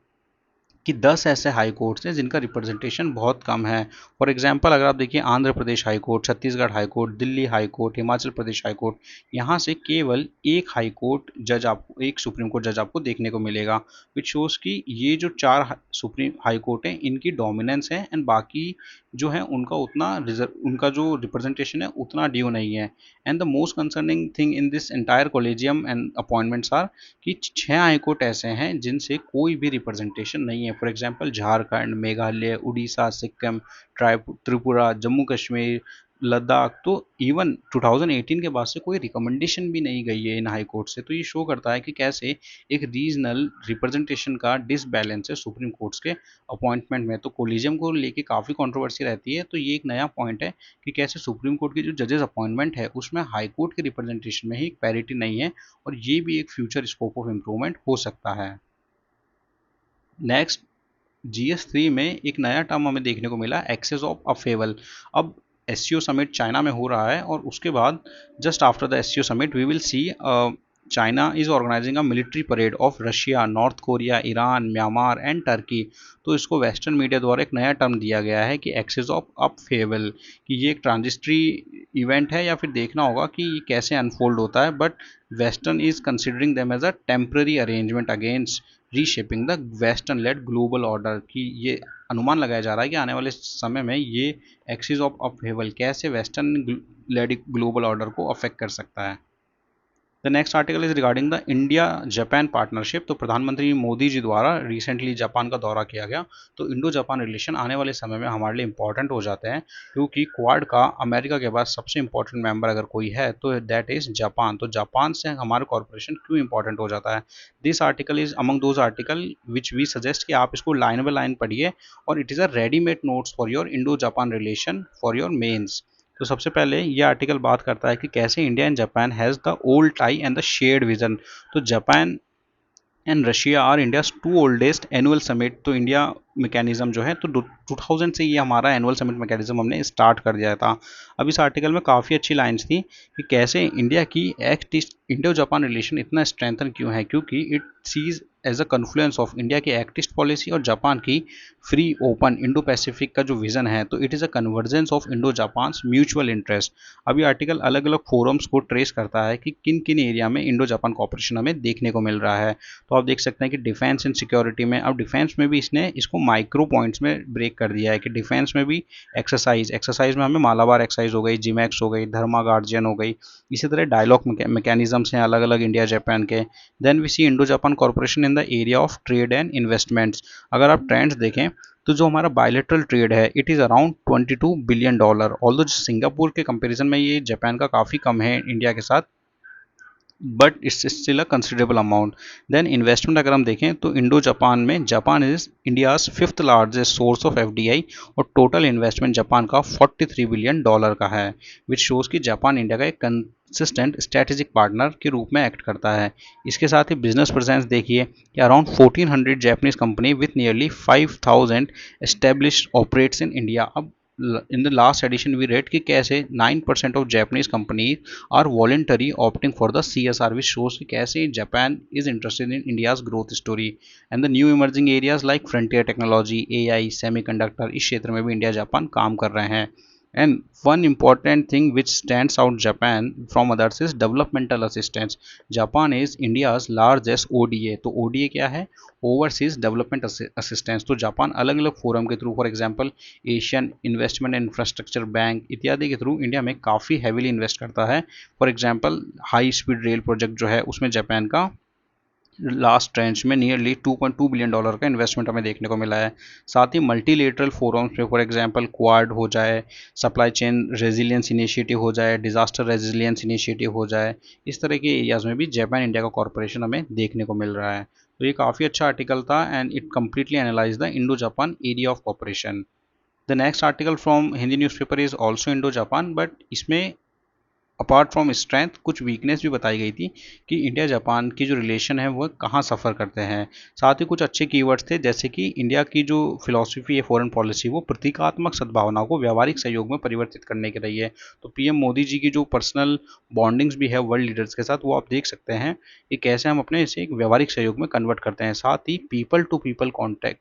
कि 10 ऐसे हाई कोर्ट्स हैं जिनका रिप्रेजेंटेशन बहुत कम है। फॉर एग्जांपल अगर आप देखिए Andhra Pradesh high court, Chhattisgarh high court, Delhi high court, Himachal Pradesh high court, यहाँ से केवल एक हाई कोर्ट जज आपको, एक सुप्रीम कोर्ट जज आपको देखने को मिलेगा, विच शोज़ कि ये जो 4 सुप्रीम हाई कोर्ट हैं इनकी डोमिनेंस है, एंड बाकी जो है उनका उतना उनका जो रिप्रेजेंटेशन है उतना ड्यू नहीं है। And the most concerning thing in this entire collegium and appointments are कि 6 हाईकोर्ट ऐसे हैं जिनसे कोई भी रिप्रेजेंटेशन नहीं है। फॉर एग्जांपल झारखंड, मेघालय, उड़ीसा, सिक्किम, त्रिपुरा, जम्मू कश्मीर, लद्दाख, तो इवन 2018 के बाद से कोई रिकमेंडेशन भी नहीं गई है इन हाई कोर्ट से। तो ये शो करता है कि कैसे एक रीजनल रिप्रेजेंटेशन का डिसबैलेंस है सुप्रीम कोर्ट्स के अपॉइंटमेंट में। तो कोलिजियम को लेके काफ़ी कंट्रोवर्सी रहती है, तो ये एक नया पॉइंट है कि कैसे सुप्रीम कोर्ट की जो जजेस अपॉइंटमेंट है उसमें हाई कोर्ट के रिप्रेजेंटेशन में ही एक पैरिटी नहीं है, और ये भी एक फ्यूचर स्कोप ऑफ इम्प्रूवमेंट हो सकता है। नेक्स्ट, GS3 में एक नया टर्म हमें देखने को मिला, एक्सेस ऑफ अफेवल। अब SCO समिट चाइना में हो रहा है, और उसके बाद just after the SCO summit we will see China is organizing a military parade of Russia, North Korea, Iran, Myanmar and Turkey. तो इसको वेस्टर्न मीडिया द्वारा एक नया टर्म दिया गया है कि एक्सेस ऑफ अपफेवल, कि ये एक ट्रांजिस्ट्री इवेंट है या फिर देखना होगा कि ये कैसे अनफोल्ड होता है, but western is considering them as a temporary arrangement against reshaping the western led global order, की ये अनुमान लगाया जा रहा है कि आने वाले समय में ये एक्सिस ऑफ अपहेवल कैसे वेस्टर्न लेड ग्लोबल ऑर्डर को अफेक्ट कर सकता है। The next article is regarding the India Japan partnership. तो प्रधानमंत्री मोदी जी द्वारा रिसेंटली जापान का दौरा किया गया, तो इंडो जापान रिलेशन आने वाले समय में हमारे लिए इंपॉर्टेंट हो जाते हैं, क्योंकि क्वाड का अमेरिका के बाद सबसे इंपॉर्टेंट मेंबर अगर कोई है तो दैट इज जापान। तो जापान से हमारा कॉर्पोरेशन क्यों इंपॉर्टेंट हो जाता है, this article is among those article which we suggest कि आप इसको लाइन बाय लाइन पढ़िए, और it is a readymade notes for your Indo Japan relation for your mains. तो सबसे पहले ये आर्टिकल बात करता है कि कैसे India and Japan has the old tie and the shared vision. तो Japan and Russia are India's 2 oldest annual summit. तो इंडिया मैकेनिज्म जो है, तो 2000 से ये हमारा एनुअल समिट मैकेनिज्म हमने स्टार्ट कर दिया था। अब इस आर्टिकल में काफ़ी अच्छी लाइंस थी कि कैसे इंडिया की एक्ट इंडो जापान रिलेशन इतना स्ट्रेंथन क्यों है, क्योंकि it sees as a confluence of India की एक्टिस्ट पॉलिसी और जापान की फ्री ओपन इंडो पैसिफिक का जो विजन है, तो it is a convergence of Indo Japan mutual interest. अभी आर्टिकल अलग अलग फोरम्स को ट्रेस करता है कि किन किन एरिया में इंडो जापान कॉपरेशन हमें देखने को मिल रहा है। तो आप देख सकते हैं कि डिफेंस एंड सिक्योरिटी में, अब डिफेंस में भी इसने इसको माइक्रो पॉइंट्स में ब्रेक कर दिया है कि डिफेंस में भी एक्सरसाइज में हमें मालाबार एक्सरसाइज हो गई, जिमैक्स हो गई, धर्मा गार्जियन हो गई, इसी तरह डायलॉग मैकेनिज्म्स हैं अलग अलग इंडिया जापान के। Then we see Indo Japan corporation in the area of trade and investments. अगर आप ट्रेंड्स देखें तो जो हमारा बायलेटरल ट्रेड है it is around $22 billion, although Singapore के कंपैरिजन में ये जापान का काफ़ी कम है इंडिया के साथ, but it's still a considerable amount. Then investment अगर हम देखें तो इंडो जापान में Japan is India's fifth largest source of FDI, और टोटल इन्वेस्टमेंट जापान का $43 बिलियन का है, विच शोज कि जापान इंडिया का एक कंसिस्टेंट स्ट्रेटेजिक पार्टनर के रूप में एक्ट करता है। इसके साथ ही बिजनेस प्रेजेंस देखिए कि around 1400 Japanese company with nearly 5000 establish operates in India. अब in the last edition we read कि कैसे 9% of Japanese companies are voluntary opting for the CSR, which shows कि कैसे Japan is interested in India's growth story and the new emerging areas like frontier technology, AI, semiconductor, इस क्षेत्र में भी इंडिया जापान काम कर रहे हैं। And one important thing which stands out Japan from others is developmental assistance. Japan is India's largest ODA. तो ODA क्या है? Overseas Development Assistance। तो जापान अलग अलग फोरम के through, for example Asian investment infrastructure bank इत्यादि के थ्रू इंडिया में काफ़ी हैवीली इन्वेस्ट करता है। For example high speed rail project जो है उसमें जापान का लास्ट ट्रेंच में नियरली $2.2 बिलियन का इन्वेस्टमेंट हमें देखने को मिला है। साथ ही मल्टीलेटरल फोरम्स में फॉर एग्जांपल क्वाड हो जाए, सप्लाई चेन रेजिलियंस इनिशिएटिव हो जाए, डिजास्टर रेजिलियंस इनिशिएटिव हो जाए, इस तरह के एरियाज में भी जापान इंडिया का कॉर्पोरेशन हमें देखने को मिल रहा है। तो ये काफ़ी अच्छा आर्टिकल था and it completely analyse the Indo Japan area of corporation. The next article from Hindi newspaper is also Indo Japan, but इसमें अपार्ट फ्रॉम स्ट्रेंथ कुछ वीकनेस भी बताई गई थी कि इंडिया जापान की जो रिलेशन है वो कहाँ सफ़र करते हैं। साथ ही कुछ अच्छे कीवर्ड्स थे जैसे कि इंडिया की जो फिलॉसफी है फॉरेन पॉलिसी वो प्रतीकात्मक सद्भावना को व्यावहारिक सहयोग में परिवर्तित करने की रही है। तो पीएम मोदी जी की जो पर्सनल बॉन्डिंग्स भी है वर्ल्ड लीडर्स के साथ वो आप देख सकते हैं कि कैसे हम अपने इसे एक व्यावहारिक सहयोग में कन्वर्ट करते हैं। साथ ही पीपल टू पीपल कॉन्टैक्ट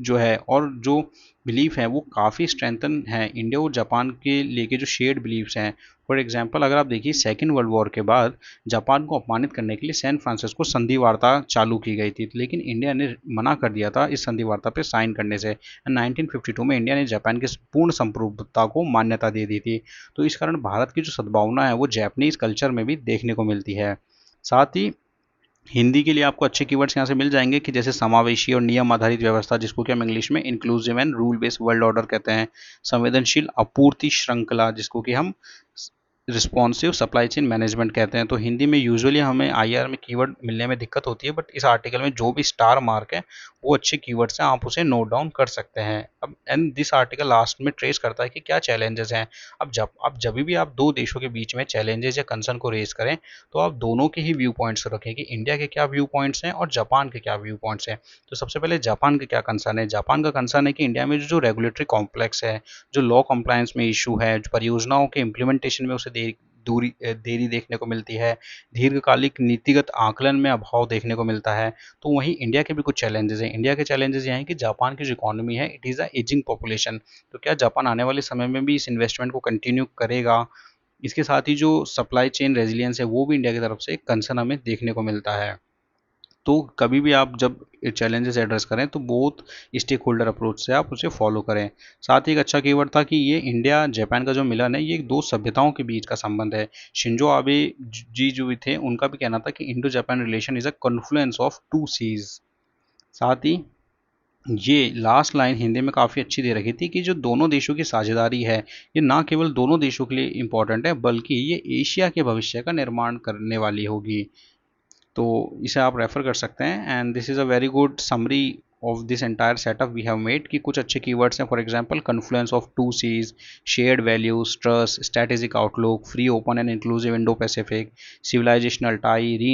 जो है और जो बिलीफ है वो काफ़ी स्ट्रेंथन है इंडिया और जापान के लेके जो शेयर्ड बिलीफ्स हैं। फॉर एग्जांपल अगर आप देखिए सेकेंड वर्ल्ड वॉर के बाद जापान को अपमानित करने के लिए सैन फ्रांसिस्को संधि वार्ता चालू की गई थी, लेकिन इंडिया ने मना कर दिया था इस संधि वार्ता पर साइन करने से। 1952 में इंडिया ने जापान की पूर्ण संप्रभुता को मान्यता दे दी थी। तो इस कारण भारत की जो सद्भावना है वो जापानीज कल्चर में भी देखने को मिलती है। साथ ही हिंदी के लिए आपको अच्छे कीवर्ड्स यहाँ से मिल जाएंगे कि जैसे समावेशी और नियम आधारित व्यवस्था, जिसको कि हम इंग्लिश में inclusive and rule based world order कहते हैं। संवेदनशील आपूर्ति श्रृंखला, जिसको कि हम रिस्पॉन्सिव सप्लाई चेन मैनेजमेंट कहते हैं। तो हिंदी में यूजुअली हमें आईआर में कीवर्ड मिलने में दिक्कत होती है, बट इस आर्टिकल में जो भी स्टार मार्क है वो अच्छे कीवर्ड्स हैं, आप उसे नोट डाउन कर सकते हैं। अब एंड दिस आर्टिकल लास्ट में ट्रेस करता है कि क्या चैलेंजेस हैं। अब जब भी आप दो देशों के बीच में चैलेंजेस या कंसर्न को रेज करें तो आप दोनों के ही व्यू पॉइंट्स रखें कि इंडिया के क्या व्यू पॉइंट्स हैं और जापान के क्या व्यू पॉइंट्स हैं। तो सबसे पहले जापान के क्या कंसर्न है। जापान का कंसर्न है कि इंडिया में जो रेगुलेटरी कॉम्प्लेक्स है, जो लॉ कंप्लायंस में इशू है, जो परियोजनाओं के इम्प्लीमेंटेशन में उसे देरी देखने को मिलती है, दीर्घकालिक नीतिगत आकलन में अभाव देखने को मिलता है। तो वहीं इंडिया के भी कुछ चैलेंजेस हैं। इंडिया के चैलेंजेस ये हैं कि जापान की जो इकोनॉमी है it is a ageing population. तो क्या जापान आने वाले समय में भी इस इन्वेस्टमेंट को कंटिन्यू करेगा। इसके साथ ही जो सप्लाई चेन रेजिलियंस है वो भी इंडिया की तरफ से कंसर्न हमें देखने को मिलता है। तो कभी भी आप जब चैलेंजेस एड्रेस करें तो बहुत स्टेक होल्डर अप्रोच से आप उसे फॉलो करें। साथ ही एक अच्छा कीवर्ड था कि ये इंडिया जापान का जो मिलन है ये दो सभ्यताओं के बीच का संबंध है। शिंजो आबे जी जो भी थे उनका भी कहना था कि Indo Japan relation is a confluence of two seas. साथ ही ये लास्ट लाइन हिंदी में काफ़ी अच्छी दे रखी थी कि जो दोनों देशों की साझेदारी है ये ना केवल दोनों देशों के लिए इम्पोर्टेंट है बल्कि ये एशिया के भविष्य का निर्माण करने वाली होगी। तो इसे आप रेफर कर सकते हैं and this is a very good summary of this entire setup we have made कि कुछ अच्छे कीवर्ड्स हैं। For example confluence of two seas, shared values, trust, strategic outlook, free open and inclusive Indo Pacific, civilizational tie, री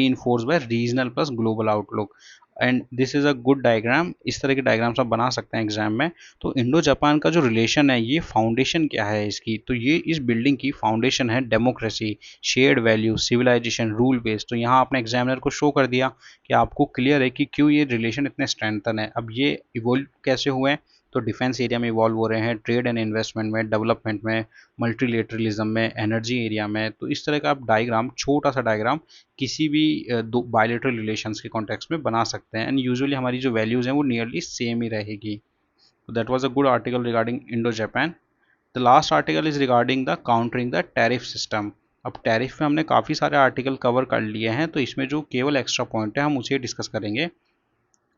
enforce by regional plus global outlook. And this is a good diagram. इस तरह के डायग्राम्स आप बना सकते हैं एग्जाम में। तो इंडो जापान का जो रिलेशन है, ये फाउंडेशन क्या है इसकी, तो ये इस बिल्डिंग की फाउंडेशन है democracy, shared value, civilization, rule based. तो यहाँ आपने एग्जामिनर को शो कर दिया कि आपको क्लियर है कि क्यों ये रिलेशन इतने स्ट्रेंथन है। अब ये इवोल्व कैसे हुए हैं, तो डिफेंस एरिया में इवॉल्व हो रहे हैं, ट्रेड एंड इन्वेस्टमेंट में, डेवलपमेंट में, मल्टीलेटरलिज्म में, एनर्जी एरिया में। तो इस तरह का आप डायग्राम, छोटा सा डायग्राम किसी भी दो बायलेटरल रिलेशंस के कॉन्टेक्स्ट में बना सकते हैं। एंड यूजुअली हमारी जो वैल्यूज हैं वो नियरली सेम ही रहेगी। So that was a good article regarding Indo-Japan. The last article is regarding the countering the tariff system. अब टैरिफ में हमने काफ़ी सारे आर्टिकल कवर कर लिए हैं, तो इसमें जो केवल एक्स्ट्रा पॉइंट है हम उसे डिस्कस करेंगे।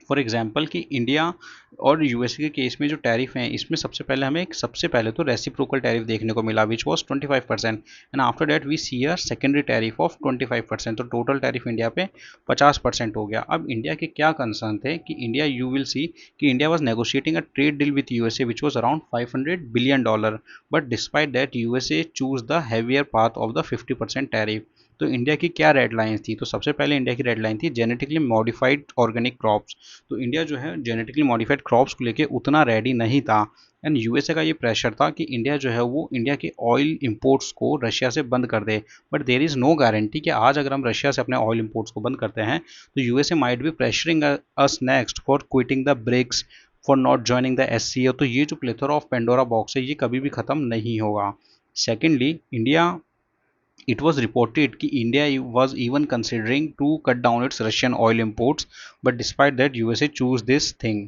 फॉर एग्जाम्पल कि इंडिया और यूएसए के केस में जो टैरिफ हैं, इसमें सबसे पहले तो रेसिप्रोकल टैरिफ देखने को मिला which was 25%, and after that we see a secondary tariff of 25%। तो टोटल टैरिफ इंडिया पे 50% हो गया। अब इंडिया के क्या कंसर्न थे कि इंडिया, यू विल सी कि India was negotiating a trade deal with USA which was around $500 billion, but despite that USA choose the heavier path of the 50% tariff. तो इंडिया की क्या रेड लाइन्स थी, तो सबसे पहले इंडिया की रेड लाइन थी जेनेटिकली मॉडिफाइड ऑर्गेनिक क्रॉप्स। तो इंडिया जो है जेनेटिकली मॉडिफाइड क्रॉप्स को लेके उतना रेडी नहीं था। एंड यूएसए का ये प्रेशर था कि इंडिया जो है वो इंडिया के ऑयल इंपोर्ट्स को रशिया से बंद कर दे। But there is no guarantee कि आज अगर हम रशिया से अपने ऑयल इंपोर्ट्स को बंद करते हैं तो USA might be pressuring us next for quitting the BRICS, for not joining the SCO. तो ये जो प्लेथोरा ऑफ पेंडोरा बॉक्स है, ये कभी भी ख़त्म नहीं होगा। Secondly, India, it was reported कि India was even considering to cut down its Russian oil imports, but despite that USA choose this thing.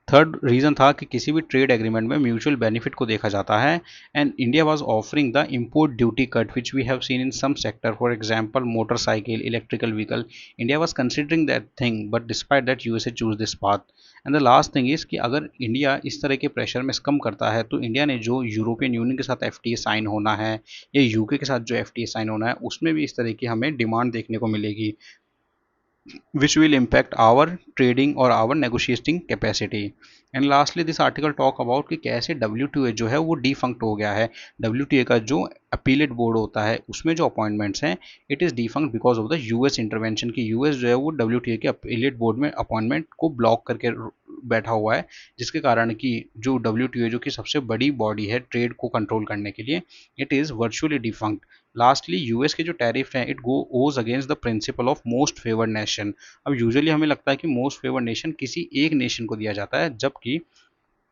Third reason था कि किसी भी ट्रेड एग्रीमेंट में म्यूचुअल बेनिफिट को देखा जाता है, and India was offering the import duty cut which we have seen in some sector, for example motorcycle, electrical vehicle. India was considering that thing, but despite that USA choose this path. And the last thing is कि अगर इंडिया इस तरह के प्रेशर में कम करता है, तो इंडिया ने जो यूरोपियन यूनियन के साथ एफटीए साइन होना है या यूके के साथ जो एफटीए साइन होना है, उसमें भी इस तरह की हमें डिमांड देखने को मिलेगी, which will impact our trading or our negotiating capacity. And lastly this article talk about कि कैसे WTO जो है वो डिफंक्ट हो गया है। WTO का जो अपीलेट बोर्ड होता है, उसमें जो अपॉइंटमेंट्स हैं, it is defunct because of the US intervention की। यूएस जो है वो WTO के अपीलेट बोर्ड में अपॉइंटमेंट को ब्लॉक करके बैठा हुआ है, जिसके कारण कि जो WTO जो कि सबसे बड़ी बॉडी है ट्रेड को कंट्रोल करने के लिए, it is virtually defunct. Lastly, US के जो टैरिफ हैं, it goes against the principle of most favoured nation. अब यूजुअली हमें लगता है कि मोस्ट फेवर्ड नेशन किसी एक नेशन को दिया जाता है, जबकि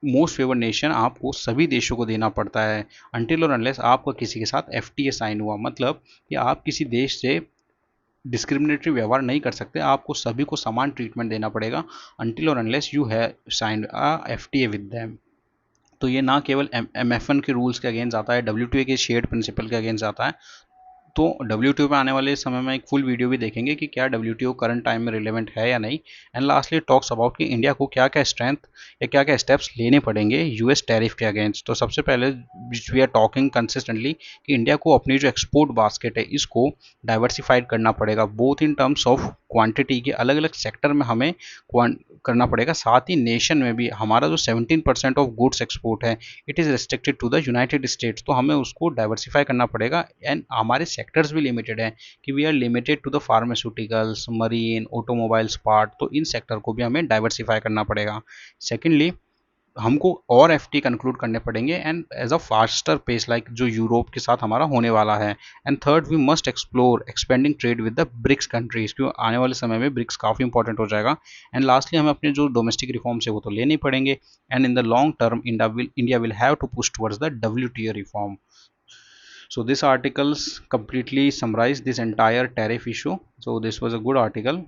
मोस्ट फेवर्ड नेशन आपको सभी देशों को देना पड़ता है अनटिल और अनलेस आपका किसी के साथ एफटीए साइन हुआ। मतलब कि आप किसी देश से डिस्क्रिमिनेटरी व्यवहार नहीं कर सकते, आपको सभी को समान ट्रीटमेंट देना पड़ेगा अनटिल और unless you have signed a FTA with them. तो ये ना केवल MFN के रूल्स के अगेंस्ट आता है, WTO के शेयर्ड प्रिंसिपल के अगेंस्ट आता है। तो WTO पे आने वाले समय में एक फुल वीडियो भी देखेंगे कि क्या WTO करंट टाइम में रिलेवेंट है या नहीं। एंड लास्टली टॉक्स अबाउट कि इंडिया को क्या क्या स्ट्रेंथ या क्या क्या स्टेप्स लेने पड़ेंगे यूएस टैरिफ के अगेंस्ट। तो सबसे पहले वी आर टॉकिंग कंसिस्टेंटली कि इंडिया को अपनी जो एक्सपोर्ट बास्केट है, इसको डाइवर्सिफाइड करना पड़ेगा, both in terms of quantity के अलग अलग सेक्टर में हमें करना पड़ेगा, साथ ही नेशन में भी। हमारा जो 17% ऑफ गुड्स एक्सपोर्ट है, it is restricted to the United States, तो हमें उसको डाइवर्सिफाई करना पड़ेगा। एंड हमारे सेक्टर्स भी लिमिटेड हैं कि we are limited to the pharmaceuticals, marine, automobiles part, तो इन सेक्टर को भी हमें डाइवर्सिफाई करना पड़ेगा। सेकेंडली, हमको और एफटी कंक्लूड करने पड़ेंगे and as a faster pace like जो यूरोप के साथ हमारा होने वाला है। And third, we must explore expanding trade with the BRICS countries, क्यों आने वाले समय में ब्रिक्स काफ़ी इंपॉर्टेंट हो जाएगा। एंड लास्टली, हमें अपने जो डोमेस्टिक रिफॉर्म्स है वो तो लेने ही पड़ेंगे। And in the long term India will have to push towards the WTO रिफॉर्म. So this articles completely summarize this entire tariff issue. So this was a good article.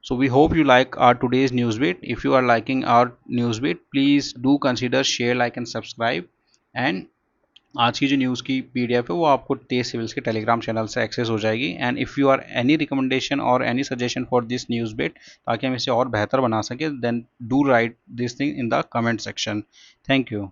So we hope you like our today's newsbeat. If you are liking our newsbeat, please do consider share, like and subscribe. And आज की जो न्यूज़ की PDF है वो आपको तेज सिविल्स के टेलीग्राम चैनल से एक्सेस हो जाएगी। And if you are any recommendation और any suggestion for this news bet, ताकि हम इसे और बेहतर बना सकें, then do write this thing in the comment section. Thank you.